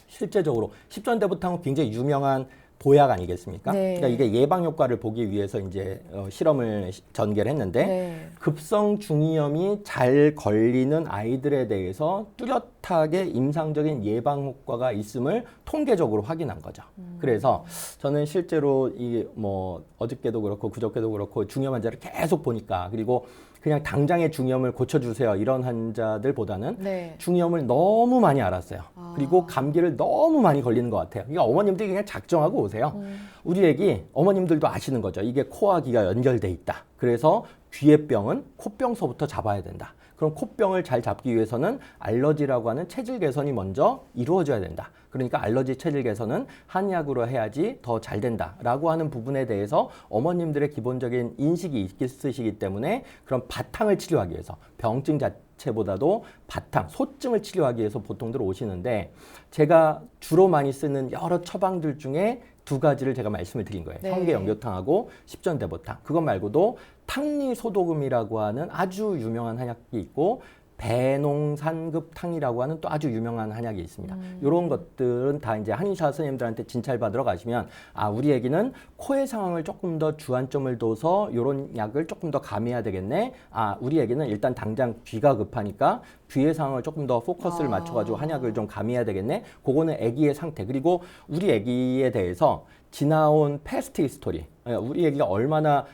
실제적으로 십전대보탕은 굉장히 유명한 보약 아니겠습니까? 네. 그러니까 이게 예방 효과를 보기 위해서 이제 실험을 전개를 했는데 네. 급성 중이염이 잘 걸리는 아이들에 대해서 뚜렷하게 임상적인 예방 효과가 있음을 통계적으로 확인한 거죠. 그래서 저는 실제로 이 뭐 어저께도 그렇고 그저께도 그렇고 중이염 환자를 계속 보니까 그리고 그냥 당장의 중이염을 고쳐주세요 이런 환자들보다는 네. 중이염을 너무 많이 알았어요. 그리고 감기를 너무 많이 걸리는 것 같아요. 그러니까 어머님들이 그냥 작정하고 오세요. 우리 애기 어머님들도 아시는 거죠. 이게 코와 귀가 연결돼 있다. 그래서 귀의 병은 코병서부터 잡아야 된다. 그럼 코병을 잘 잡기 위해서는 알러지라고 하는 체질 개선이 먼저 이루어져야 된다. 그러니까 알러지 체질 개선은 한약으로 해야지 더 잘 된다라고 하는 부분에 대해서 어머님들의 기본적인 인식이 있으시기 때문에 그런 바탕을 치료하기 위해서 병증 자체보다도 바탕, 소증을 치료하기 위해서 보통들 오시는데 제가 주로 많이 쓰는 여러 처방들 중에 두 가지를 제가 말씀을 드린 거예요. 네. 현계연교탕하고 십전대보탕. 그것 말고도 탕리소독음이라고 하는 아주 유명한 한약이 있고 배농산급탕이라고 하는 또 아주 유명한 한약이 있습니다. 이런 것들은 다 이제 한의사 선생님들한테 진찰 받으러 가시면 우리 애기는 코의 상황을 조금 더 주안점을 둬서 이런 약을 조금 더 가미해야 되겠네. 우리 애기는 일단 당장 귀가 급하니까 귀의 상황을 조금 더 포커스를 맞춰가지고 한약을 좀 가미해야 되겠네. 그거는 애기의 상태 그리고 우리 애기에 대해서 지나온 패스트 히스토리, 우리 애기가 얼마나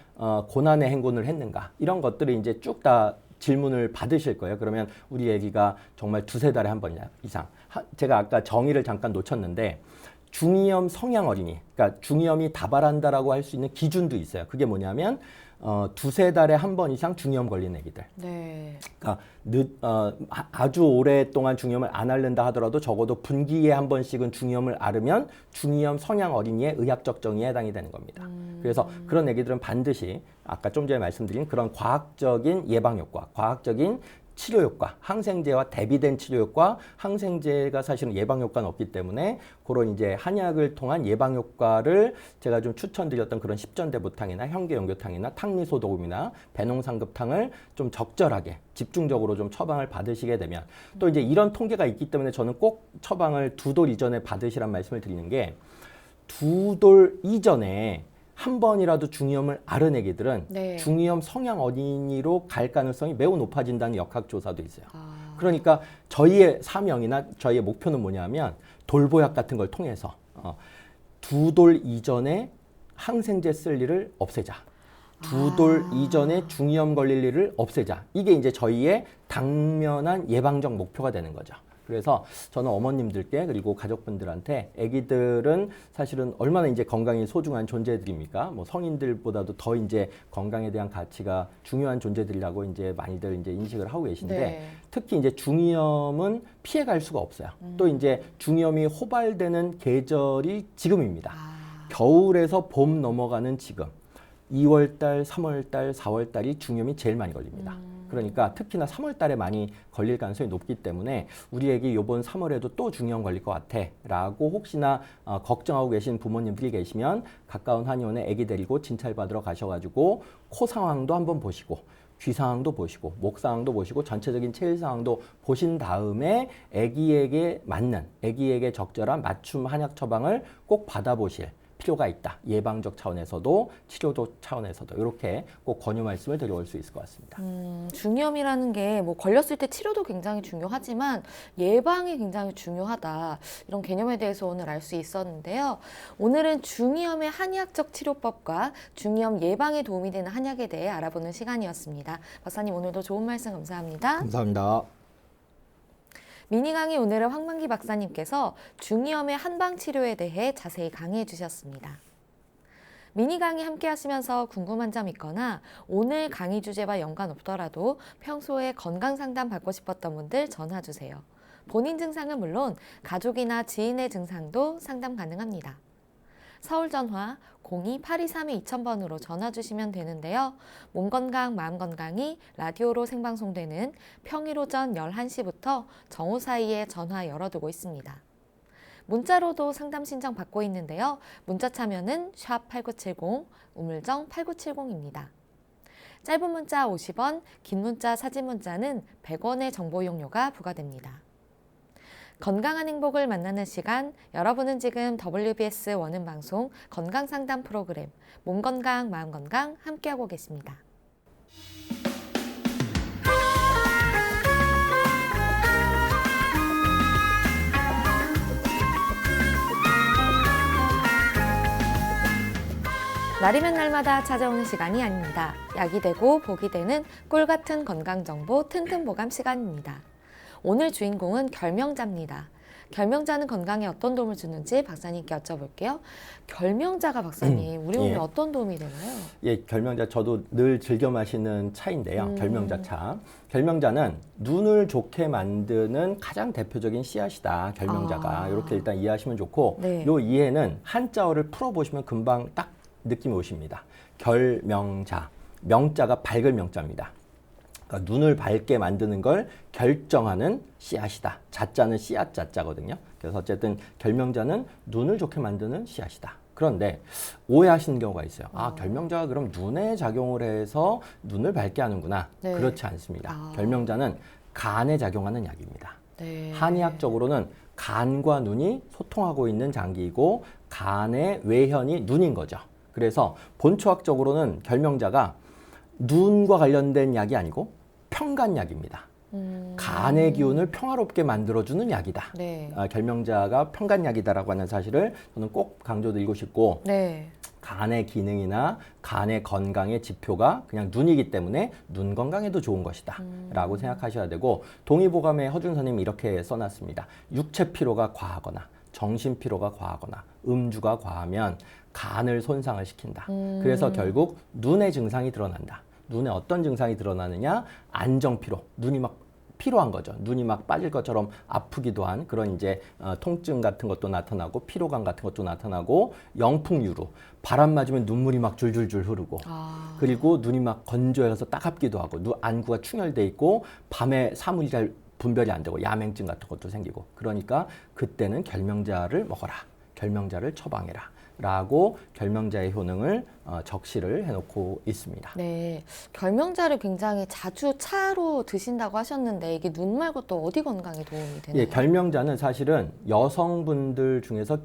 고난의 행군을 했는가 이런 것들을 이제 쭉 다 질문을 받으실 거예요. 그러면 우리 애기가 정말 두세 달에 한 번 이상. 제가 아까 정의를 잠깐 놓쳤는데 중이염 성향 어린이, 그러니까 중이염이 다발한다라고 할 수 있는 기준도 있어요. 그게 뭐냐면 두세 달에 한 번 이상 중이염 걸린 애기들. 네. 그러니까 아주 오랫동안 중이염을 안 앓는다 하더라도 적어도 분기에 한 번씩은 중이염을 앓으면 중이염 성향 어린이의 의학적 정의에 해당이 되는 겁니다. 그래서 그런 애기들은 반드시 아까 좀 전에 말씀드린 그런 과학적인 예방 효과, 과학적인 치료 효과, 항생제와 대비된 치료 효과, 항생제가 사실은 예방 효과는 없기 때문에 그런 이제 한약을 통한 예방 효과를 제가 좀 추천드렸던 그런 십전대보탕이나 현계연교탕이나 탕리소독음이나 배농상급탕을 좀 적절하게 집중적으로 좀 처방을 받으시게 되면 또 이제 이런 통계가 있기 때문에 저는 꼭 처방을 2돌 이전에 받으시란 말씀을 드리는 게 2돌 이전에 한 번이라도 중이염을 앓은 애기들은 네. 중이염 성향 어린이로 갈 가능성이 매우 높아진다는 역학조사도 있어요. 그러니까 저희의 사명이나 저희의 목표는 뭐냐면 돌보약 같은 걸 통해서 2돌 이전에 항생제 쓸 일을 없애자. 2돌 이전에 중이염 걸릴 일을 없애자. 이게 이제 저희의 당면한 예방적 목표가 되는 거죠. 그래서 저는 어머님들께 그리고 가족분들한테 아기들은 사실은 얼마나 이제 건강이 소중한 존재들입니까? 뭐 성인들보다도 더 이제 건강에 대한 가치가 중요한 존재들이라고 이제 많이들 이제 인식을 하고 계신데 네. 특히 이제 중이염은 피해갈 수가 없어요. 또 이제 중이염이 호발되는 계절이 지금입니다. 겨울에서 봄 넘어가는 지금 2월달, 3월달, 4월달이 중이염이 제일 많이 걸립니다. 그러니까 특히나 3월달에 많이 걸릴 가능성이 높기 때문에 우리 애기 이번 3월에도 또 중이염 걸릴 것 같아 라고 혹시나 걱정하고 계신 부모님들이 계시면 가까운 한의원에 애기 데리고 진찰 받으러 가셔가지고 코 상황도 한번 보시고 귀 상황도 보시고 목 상황도 보시고 전체적인 체질 상황도 보신 다음에 아기에게 맞는 아기에게 적절한 맞춤 한약 처방을 꼭 받아보실 필요가 있다. 예방적 차원에서도 치료적 차원에서도 이렇게 꼭 권유 말씀을 드려볼 수 있을 것 같습니다. 중이염이라는 게 뭐 걸렸을 때 치료도 굉장히 중요하지만 예방이 굉장히 중요하다. 이런 개념에 대해서 오늘 알 수 있었는데요. 오늘은 중이염의 한의학적 치료법과 중이염 예방에 도움이 되는 한약에 대해 알아보는 시간이었습니다. 박사님 오늘도 좋은 말씀 감사합니다. 감사합니다. 미니 강의 오늘은 황만기 박사님께서 중이염의 한방 치료에 대해 자세히 강의해 주셨습니다. 미니 강의 함께 하시면서 궁금한 점 있거나 오늘 강의 주제와 연관 없더라도 평소에 건강 상담 받고 싶었던 분들 전화 주세요. 본인 증상은 물론 가족이나 지인의 증상도 상담 가능합니다. 서울 전화 02-8232-2000번으로 전화 주시면 되는데요. 몸 건강, 마음 건강이 라디오로 생방송되는 평일 오전 11시부터 정오 사이에 전화 열어두고 있습니다. 문자로도 상담 신청 받고 있는데요. 문자 참여는 샵8970, 우물정 8970입니다. 짧은 문자 50원, 긴 문자 사진 문자는 100원의 정보 이용료가 부과됩니다. 건강한 행복을 만나는 시간, 여러분은 지금 WBS 원음 방송 건강상담 프로그램 몸건강, 마음건강 함께하고 계십니다. 날이면 날마다 찾아오는 시간이 아닙니다. 약이 되고 복이 되는 꿀같은 건강정보 튼튼보감 시간입니다. 오늘 주인공은 결명자입니다. 결명자는 건강에 어떤 도움을 주는지 박사님께 여쭤볼게요. 결명자가 박사님, 우리 몸에 어떤 도움이 되나요? 예, 결명자 저도 늘 즐겨 마시는 차인데요. 결명자 차. 결명자는 눈을 좋게 만드는 가장 대표적인 씨앗이다. 결명자가. 이렇게 일단 이해하시면 좋고 네. 요 이해는 한자어를 풀어보시면 금방 딱 느낌이 오십니다. 결명자. 명자가 밝을 명자입니다. 그러니까 눈을 밝게 만드는 걸 결정하는 씨앗이다. 자자는 씨앗 자자거든요. 그래서 어쨌든 결명자는 눈을 좋게 만드는 씨앗이다. 그런데 오해하시는 경우가 있어요. 아, 결명자가 그럼 눈에 작용을 해서 눈을 밝게 하는구나. 네. 그렇지 않습니다. 결명자는 간에 작용하는 약입니다. 네. 한의학적으로는 간과 눈이 소통하고 있는 장기이고 간의 외현이 눈인 거죠. 그래서 본초학적으로는 결명자가 눈과 관련된 약이 아니고 평간약입니다. 간의 기운을 평화롭게 만들어주는 약이다. 네. 결명자가 평간약이다라고 하는 사실을 저는 꼭 강조드리고 싶고 네. 간의 기능이나 간의 건강의 지표가 그냥 눈이기 때문에 눈 건강에도 좋은 것이다 라고 생각하셔야 되고 동의보감에 허준 선생님이 이렇게 써놨습니다. 육체 피로가 과하거나 정신 피로가 과하거나 음주가 과하면 간을 손상을 시킨다. 그래서 결국 눈의 증상이 드러난다. 눈에 어떤 증상이 드러나느냐? 안정피로, 눈이 막 피로한 거죠. 눈이 막 빠질 것처럼 아프기도 한 그런 이제 통증 같은 것도 나타나고 피로감 같은 것도 나타나고 영풍유루, 바람 맞으면 눈물이 막 줄줄줄 흐르고 그리고 눈이 막 건조해서 따갑기도 하고 안구가 충혈돼 있고 밤에 사물이 잘 분별이 안 되고 야맹증 같은 것도 생기고 그러니까 그때는 결명자를 먹어라. 결명자를 처방해라. 라고 결명자의 효능을 적시를 해놓고 있습니다. 네, 결명자를 굉장히 자주 차로 드신다고 하셨는데 이게 눈 말고 또 어디 건강에 도움이 되나요? 예, 결명자는 사실은 여성분들 중에서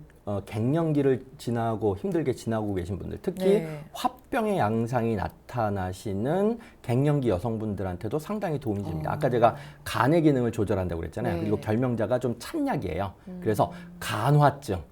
갱년기를 지나고 힘들게 지나고 계신 분들, 특히 네. 화병의 양상이 나타나시는 갱년기 여성분들한테도 상당히 도움이 됩니다. 아까 제가 간의 기능을 조절한다고 그랬잖아요. 네. 그리고 결명자가 좀 찬약이에요. 그래서 간화증,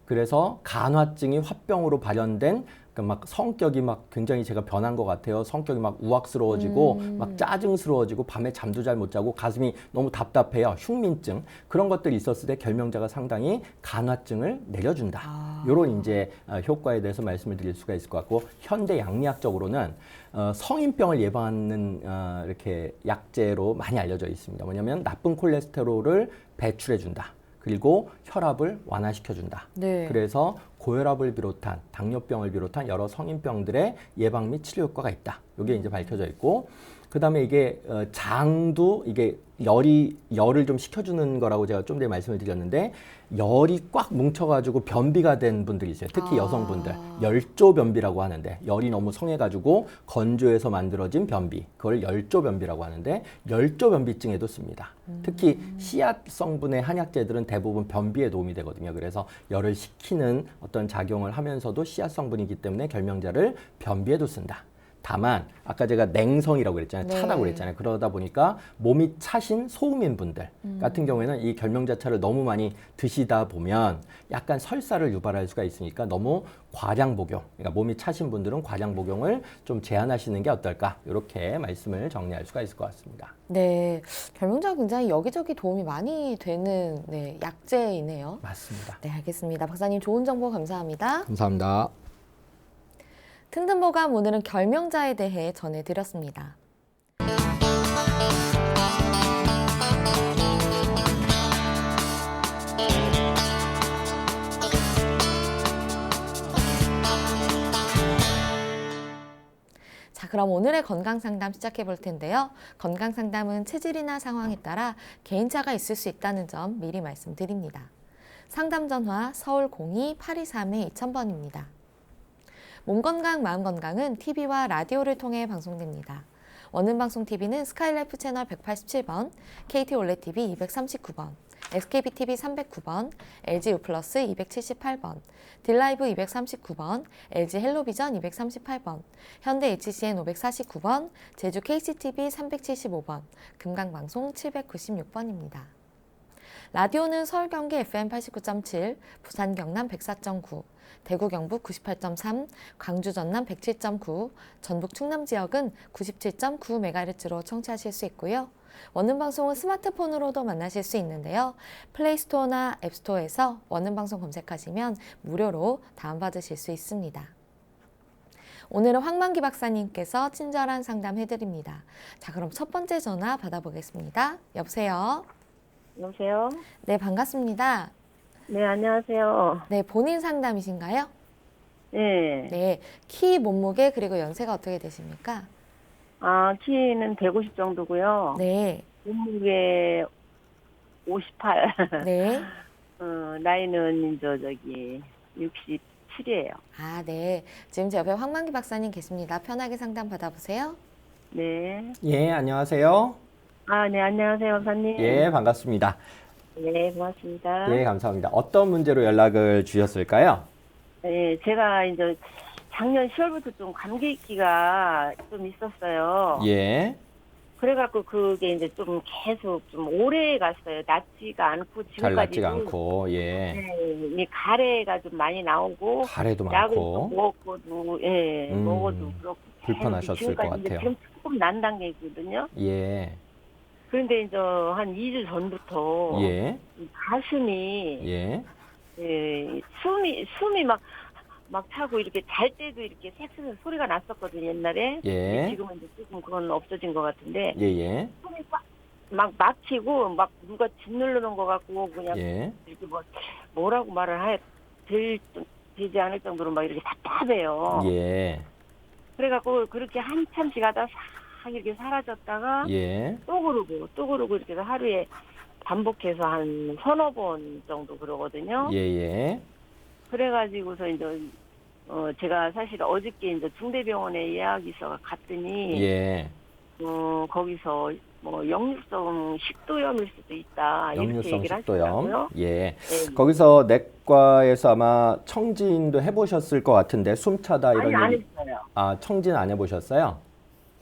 그래서 간화증이 화병으로 발현된 막 성격이 막 굉장히 제가 변한 것 같아요. 성격이 막 우악스러워지고 막 짜증스러워지고 밤에 잠도 잘 못 자고 가슴이 너무 답답해요. 흉민증 그런 것들이 있었을 때 결명자가 상당히 간화증을 내려준다. 이런 이제 효과에 대해서 말씀을 드릴 수가 있을 것 같고 현대 양리학적으로는 성인병을 예방하는 이렇게 약재로 많이 알려져 있습니다. 뭐냐면 나쁜 콜레스테롤을 배출해 준다. 그리고 혈압을 완화시켜준다. 네. 그래서 고혈압을 비롯한 당뇨병을 비롯한 여러 성인병들의 예방 및 치료 효과가 있다. 이게 이제 밝혀져 있고, 그 다음에 이게 장도 이게 열을 좀 식혀주는 거라고 제가 좀 전에 말씀을 드렸는데, 열이 꽉 뭉쳐가지고 변비가 된 분들이 있어요. 특히 여성분들. 열조 변비라고 하는데, 열이 너무 성해가지고 건조해서 만들어진 변비. 그걸 열조 변비라고 하는데, 열조 변비증에도 씁니다. 특히 씨앗 성분의 한약재들은 대부분 변비에 도움이 되거든요. 그래서 열을 식히는 어떤 작용을 하면서도 씨앗 성분이기 때문에 결명자를 변비에도 쓴다. 다만 아까 제가 냉성이라고 그랬잖아요. 차다고 그랬잖아요. 그러다 보니까 몸이 차신 소음인 분들 같은 경우에는 이 결명자차를 너무 많이 드시다 보면 약간 설사를 유발할 수가 있으니까 너무 과량 복용, 그러니까 몸이 차신 분들은 과량 복용을 좀 제한하시는 게 어떨까, 이렇게 말씀을 정리할 수가 있을 것 같습니다. 네, 결명자가 굉장히 여기저기 도움이 많이 되는 네, 약재이네요. 맞습니다. 네, 알겠습니다. 박사님 좋은 정보 감사합니다. 감사합니다. 튼튼보감 오늘은 결명자에 대해 전해드렸습니다. 자, 그럼 오늘의 건강상담 시작해 볼 텐데요. 건강상담은 체질이나 상황에 따라 개인차가 있을 수 있다는 점 미리 말씀드립니다. 상담 전화 서울 02-823-2000번입니다. 몸건강, 마음건강은 TV와 라디오를 통해 방송됩니다. 원음방송TV는 스카이라이프 채널 187번, KT올레TV 239번, SKBTV 309번, LGU 플러스 278번, 딜라이브 239번, LG 헬로비전 238번, 현대 HCN 549번, 제주 KCTV 375번, 금강방송 796번입니다. 라디오는 서울 경기 FM 89.7, 부산 경남 104.9, 대구 경북 98.3, 광주 전남 107.9, 전북 충남 지역은 97.9MHz로 청취하실 수 있고요. 원음방송은 스마트폰으로도 만나실 수 있는데요. 플레이스토어나 앱스토어에서 원음방송 검색하시면 무료로 다운받으실 수 있습니다. 오늘은 황만기 박사님께서 친절한 상담 해드립니다. 자, 그럼 첫 번째 전화 받아보겠습니다. 여보세요? 여보세요? 네, 반갑습니다. 네, 안녕하세요. 네, 본인 상담이신가요? 네. 네, 키, 몸무게, 그리고 연세가 어떻게 되십니까? 키는 150 정도고요. 네, 몸무게 58. 네. 나이는 저기 67이에요. 아, 네. 지금 제 옆에 황만기 박사님 계십니다. 편하게 상담 받아보세요. 네. 예, 안녕하세요. 네, 안녕하세요, 박사님. 예, 반갑습니다. 네, 고맙습니다. 예, 감사합니다. 어떤 문제로 연락을 주셨을까요? 네, 제가 이제 작년 10월부터 좀 감기기가 좀 있었어요. 예, 그래갖고 그게 이제 좀 계속 좀 오래 갔어요. 낫지가 않고 잘 낫지가 지금까지도. 않고, 예. 네, 이 가래가 좀 많이 나오고 가래도 약을 많고. 좀 먹어도 먹어도 그렇고 불편하셨을 것 지금까지 이제 같아요. 지금 조금 난 단계거든요. 예, 그런데 이제 한 2주 전부터 예, 이 가슴이 예, 숨이 막 차고 이렇게 잘 때도 이렇게 쌕쌕 소리가 났었거든요, 옛날에. 예, 지금은 이제 조금 그건 없어진 것 같은데 예, 예, 숨이 막 막히고 막 누가 짓누르는 것 같고 그냥 예, 이렇게 뭐라고 말을 되지 않을 정도로 막 이렇게 답답해요. 예, 그래갖고 그렇게 한참씩 하다 싹 이렇게 사라졌다가 예, 또 그러고 이렇게 해서 하루에 반복해서 한 서너 번 정도 그러거든요. 예, 예, 그래가지고서 이제 제가 사실 어저께 이제 중대병원에 예약이 있어 갔더니 예. 거기서 역류성 식도염일 수도 있다 이렇게 역류성 얘기를 식도염. 하시더라고요. 예. 네. 거기서 내과에서 아마 청진도 해보셨을 것 같은데 숨차다 이런 아니 안 얘기. 했어요. 청진 안 해보셨어요?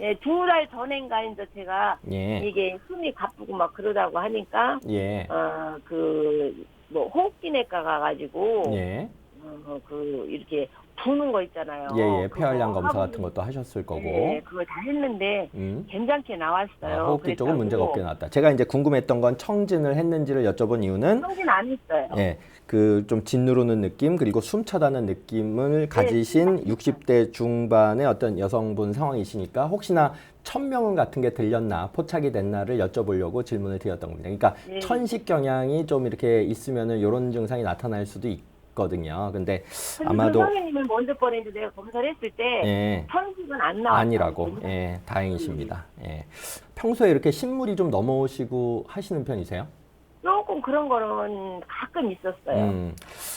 예, 2달 전인가 이제 제가 예. 이게 숨이 가쁘고 막 그러다고 하니까 예. 호흡기내과 가가지고 예. 이렇게 부는 거 있잖아요. 예, 예. 그거 폐활량 검사 하고 같은 것도 하셨을 거고. 예, 그걸 다 했는데 괜찮게 나왔어요. 호흡기 쪽은 그랬다고. 문제가 없게 나왔다. 제가 이제 궁금했던 건 청진을 했는지를 여쭤본 이유는 청진 안 했어요. 예, 그 좀 짓누르는 느낌 그리고 숨차다는 느낌을 가지신 60대 중반의 어떤 여성분 상황이시니까 혹시나 천명은 같은 게 들렸나 포착이 됐나를 여쭤보려고 질문을 드렸던 겁니다. 그러니까 네. 천식 경향이 좀 이렇게 있으면은 이런 증상이 나타날 수도 있거든요. 근데 근데 아마도 그 선생님을 먼저 보냈는데 내가 검사를 했을 때 예, 편식은 안 나왔어요. 아니라고. 예, 다행이십니다. 예. 평소에 이렇게 신물이 좀 넘어오시고 하시는 편이세요? 조금 그런 거는 가끔 있었어요.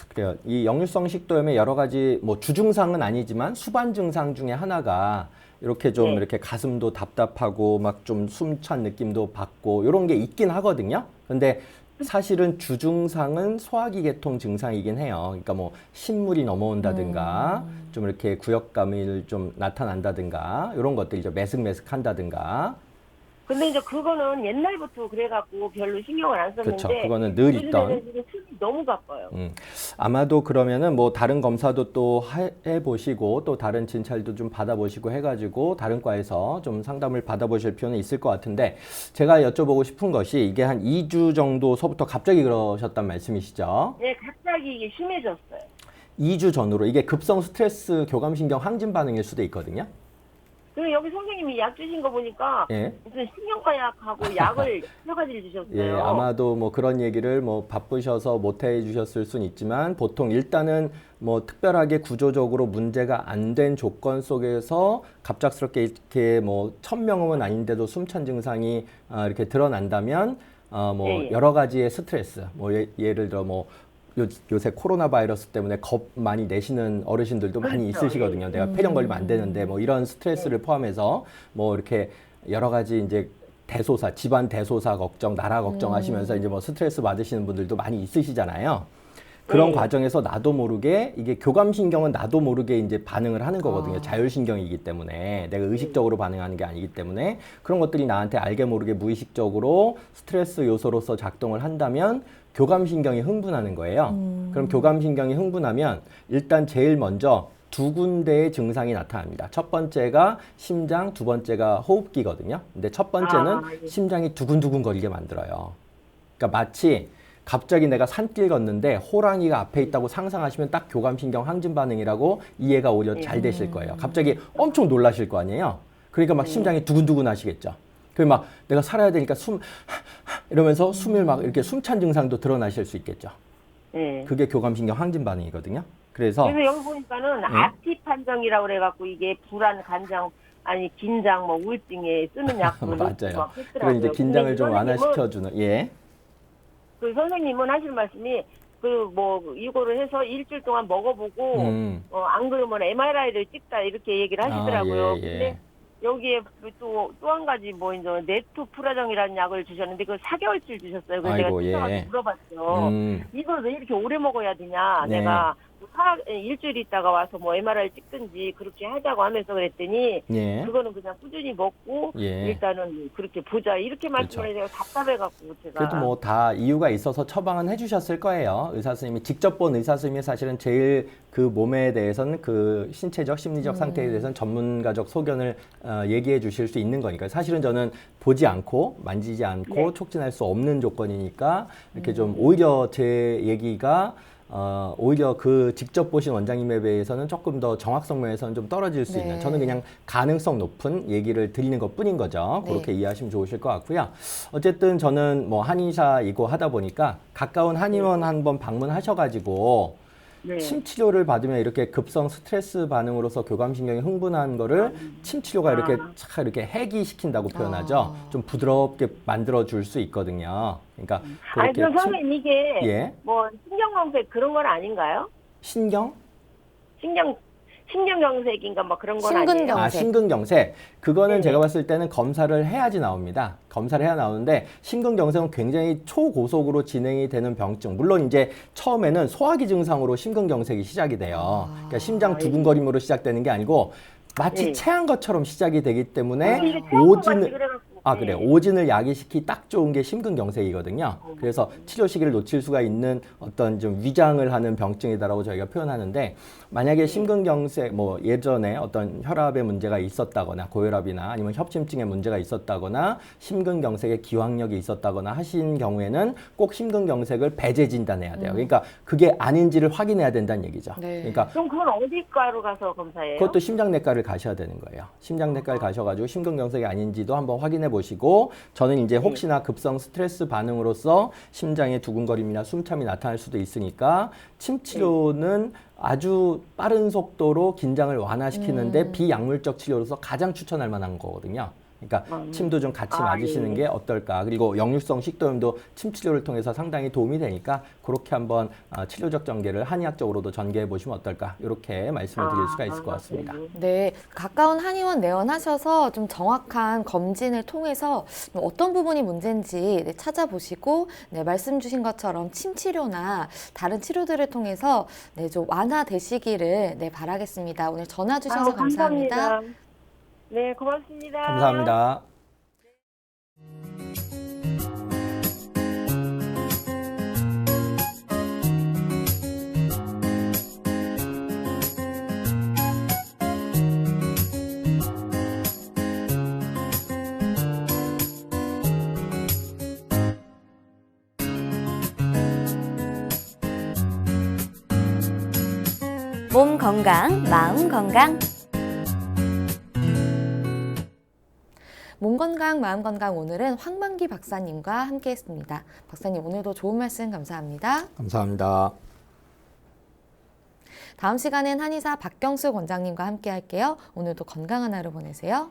그래요. 이 역류성 식도염의 여러 가지 뭐 주증상은 아니지만 수반 증상 중에 하나가 이렇게 좀 네. 이렇게 가슴도 답답하고 막 좀 숨찬 느낌도 받고 이런 게 있긴 하거든요. 근데 사실은 주증상은 소화기 계통 증상이긴 해요. 그러니까 뭐 신물이 넘어온다든가 좀 이렇게 구역감이 좀 나타난다든가 이런 것들 이제 매슥매슥한다든가 근데 이제 그거는 옛날부터 그래갖고 별로 신경을 안 썼는데 그렇죠. 그거는 늘 있던. 요즘에는 지금 숨이 너무 가빠요. 아마도 그러면은 뭐 다른 검사도 또 해보시고 또 다른 진찰도 좀 받아보시고 해가지고 다른 과에서 좀 상담을 받아보실 필요는 있을 것 같은데 제가 여쭤보고 싶은 것이 이게 한 2주 정도서부터 갑자기 그러셨단 말씀이시죠? 네, 갑자기 이게 심해졌어요. 2주 전으로 이게 급성 스트레스 교감신경 항진 반응일 수도 있거든요. 그리고 여기 선생님이 약 주신 거 보니까 예. 무슨 신경과 약하고 약을 여러 가지를 주셨어요. 예, 아마도 뭐 그런 얘기를 뭐 바쁘셔서 못 해주셨을 수는 있지만 보통 일단은 뭐 특별하게 구조적으로 문제가 안 된 조건 속에서 갑작스럽게 이렇게 뭐 1000명은 아닌데도 숨찬 증상이 이렇게 드러난다면 뭐 예, 예. 여러 가지의 스트레스 뭐 예를 들어 뭐 요새 코로나 바이러스 때문에 겁 많이 내시는 어르신들도 많이 그렇죠. 있으시거든요. 내가 폐렴 걸리면 안 되는데 뭐 이런 스트레스를 포함해서 뭐 이렇게 여러 가지 이제 대소사, 집안 대소사 걱정, 나라 걱정하시면서 이제 뭐 스트레스 받으시는 분들도 많이 있으시잖아요. 그런 네. 과정에서 나도 모르게 이게 교감신경은 나도 모르게 이제 반응을 하는 거거든요. 자율신경이기 때문에 내가 의식적으로 반응하는 게 아니기 때문에 그런 것들이 나한테 알게 모르게 무의식적으로 스트레스 요소로서 작동을 한다면 교감신경이 흥분하는 거예요. 그럼 교감신경이 흥분하면 일단 제일 먼저 두 군데의 증상이 나타납니다. 첫 번째가 심장, 두 번째가 호흡기거든요. 근데 첫 번째는 예. 심장이 두근두근 거리게 만들어요. 그러니까 마치 갑자기 내가 산길 걷는데 호랑이가 앞에 있다고 상상하시면 딱 교감신경 항진 반응이라고 이해가 오히려 잘 되실 거예요. 갑자기 엄청 놀라실 거 아니에요. 그러니까 막 심장이 두근두근 하시겠죠. 그리고 막 내가 살아야 되니까 이러면서 숨을 막 이렇게 숨찬 증상도 드러나실 수 있겠죠. 네. 그게 교감신경 항진 반응이거든요. 그래서 그래서 여기 보니까는 아티 판정이라고 그래갖고 이게 불안, 간장, 아니 긴장, 뭐 우울증에 쓰는 약도 맞아요. 그리고 이제 긴장을 좀 완화시켜주는 예. 그 선생님은 하실 말씀이 그 뭐 이거를 해서 일주일 동안 먹어보고 안 그러면 MRI를 찍다 이렇게 얘기를 하시더라고요. 예, 예. 근데 여기에 또 한 가지 뭐 이제 네토프라정이라는 약을 주셨는데 그 4개월치 주셨어요. 그래서 아이고, 제가 예. 물어봤죠. 이걸 왜 이렇게 오래 먹어야 되냐? 네. 내가 일주일 있다가 와서 뭐 MRI 찍든지 그렇게 하자고 하면서 그랬더니 예. 그거는 그냥 꾸준히 먹고 예. 일단은 그렇게 보자 이렇게 말씀을 해서 답답해갖고 제가 그래도 뭐 다 이유가 있어서 처방은 해주셨을 거예요. 의사 선생님이 직접 본 의사 선생님이 사실은 제일 그 몸에 대해서는 그 신체적, 심리적 상태에 대해서는 전문가적 소견을 얘기해 주실 수 있는 거니까 사실은 저는 보지 않고 만지지 않고 네. 촉진할 수 없는 조건이니까 이렇게 좀 오히려 제 얘기가 오히려 그 직접 보신 원장님에 비해서는 조금 더 정확성 면에서는 좀 떨어질 수 네. 있는 저는 그냥 가능성 높은 얘기를 드리는 것 뿐인 거죠. 네. 그렇게 이해하시면 좋으실 것 같고요. 어쨌든 저는 뭐 한의사이고 하다 보니까 가까운 한의원 한번 방문하셔가지고 네. 침 치료를 받으면 이렇게 급성 스트레스 반응으로서 교감신경이 흥분한 거를 침 치료가 이렇게 착 이렇게 해기시킨다고 표현하죠. 좀 부드럽게 만들어 줄 수 있거든요. 그러니까 아니 그렇게 그럼 선생님 이게 예. 뭐 신경경색 그런 건 아닌가요? 신경? 신경경색인가 뭐 그런 건 아니에요? 심근경색. 아, 심근경색. 그거는 네네. 제가 봤을 때는 검사를 해야지 나옵니다. 검사를 해야 나오는데 심근경색은 굉장히 초고속으로 진행이 되는 병증. 물론 이제 처음에는 소화기 증상으로 심근경색이 시작이 돼요. 그러니까 심장 두근거림으로 시작되는 게 아니고 마치 네. 체한 것처럼 시작이 되기 때문에 이게 체한 것 같이 오진을 그래갖고. 그래. 오진을 야기시키 딱 좋은 게 심근경색이거든요. 그래서 치료 시기를 놓칠 수가 있는 어떤 좀 위장을 하는 병증이다라고 저희가 표현하는데 만약에 심근경색 뭐 예전에 어떤 혈압에 문제가 있었다거나 고혈압이나 아니면 협심증에 문제가 있었다거나 심근경색에 기왕력이 있었다거나 하신 경우에는 꼭 심근경색을 배제 진단해야 돼요. 그러니까 그게 아닌지를 확인해야 된다는 얘기죠. 네. 그러니까 그럼 그건 어디과로 가서 검사해요? 그것도 심장내과를 가셔야 되는 거예요. 심장내과를 가셔가지고 심근경색이 아닌지도 한번 확인해 보시고 저는 이제 혹시나 급성 스트레스 반응으로서 심장의 두근거림이나 숨참이 나타날 수도 있으니까 침 치료는 아주 빠른 속도로 긴장을 완화시키는데 비약물적 치료로서 가장 추천할 만한 거거든요. 그러니까 침도 좀 같이 맞으시는 게 어떨까. 그리고 역류성 식도염도 침 치료를 통해서 상당히 도움이 되니까 그렇게 한번 치료적 전개를 한의학적으로도 전개해 보시면 어떨까. 이렇게 말씀을 드릴 수가 있을 것 같습니다. 네, 가까운 한의원 내원하셔서 좀 정확한 검진을 통해서 어떤 부분이 문제인지 네, 찾아보시고 네, 말씀 주신 것처럼 침 치료나 다른 치료들을 통해서 네, 좀 완화되시기를 네, 바라겠습니다. 오늘 전화 주셔서 감사합니다. 네, 고맙습니다. 감사합니다. 몸 건강, 마음 건강. 몸 건강, 마음 건강 오늘은 황만기 박사님과 함께했습니다. 박사님 오늘도 좋은 말씀 감사합니다. 감사합니다. 다음 시간엔 한의사 박경수 원장님과 함께할게요. 오늘도 건강한 하루 보내세요.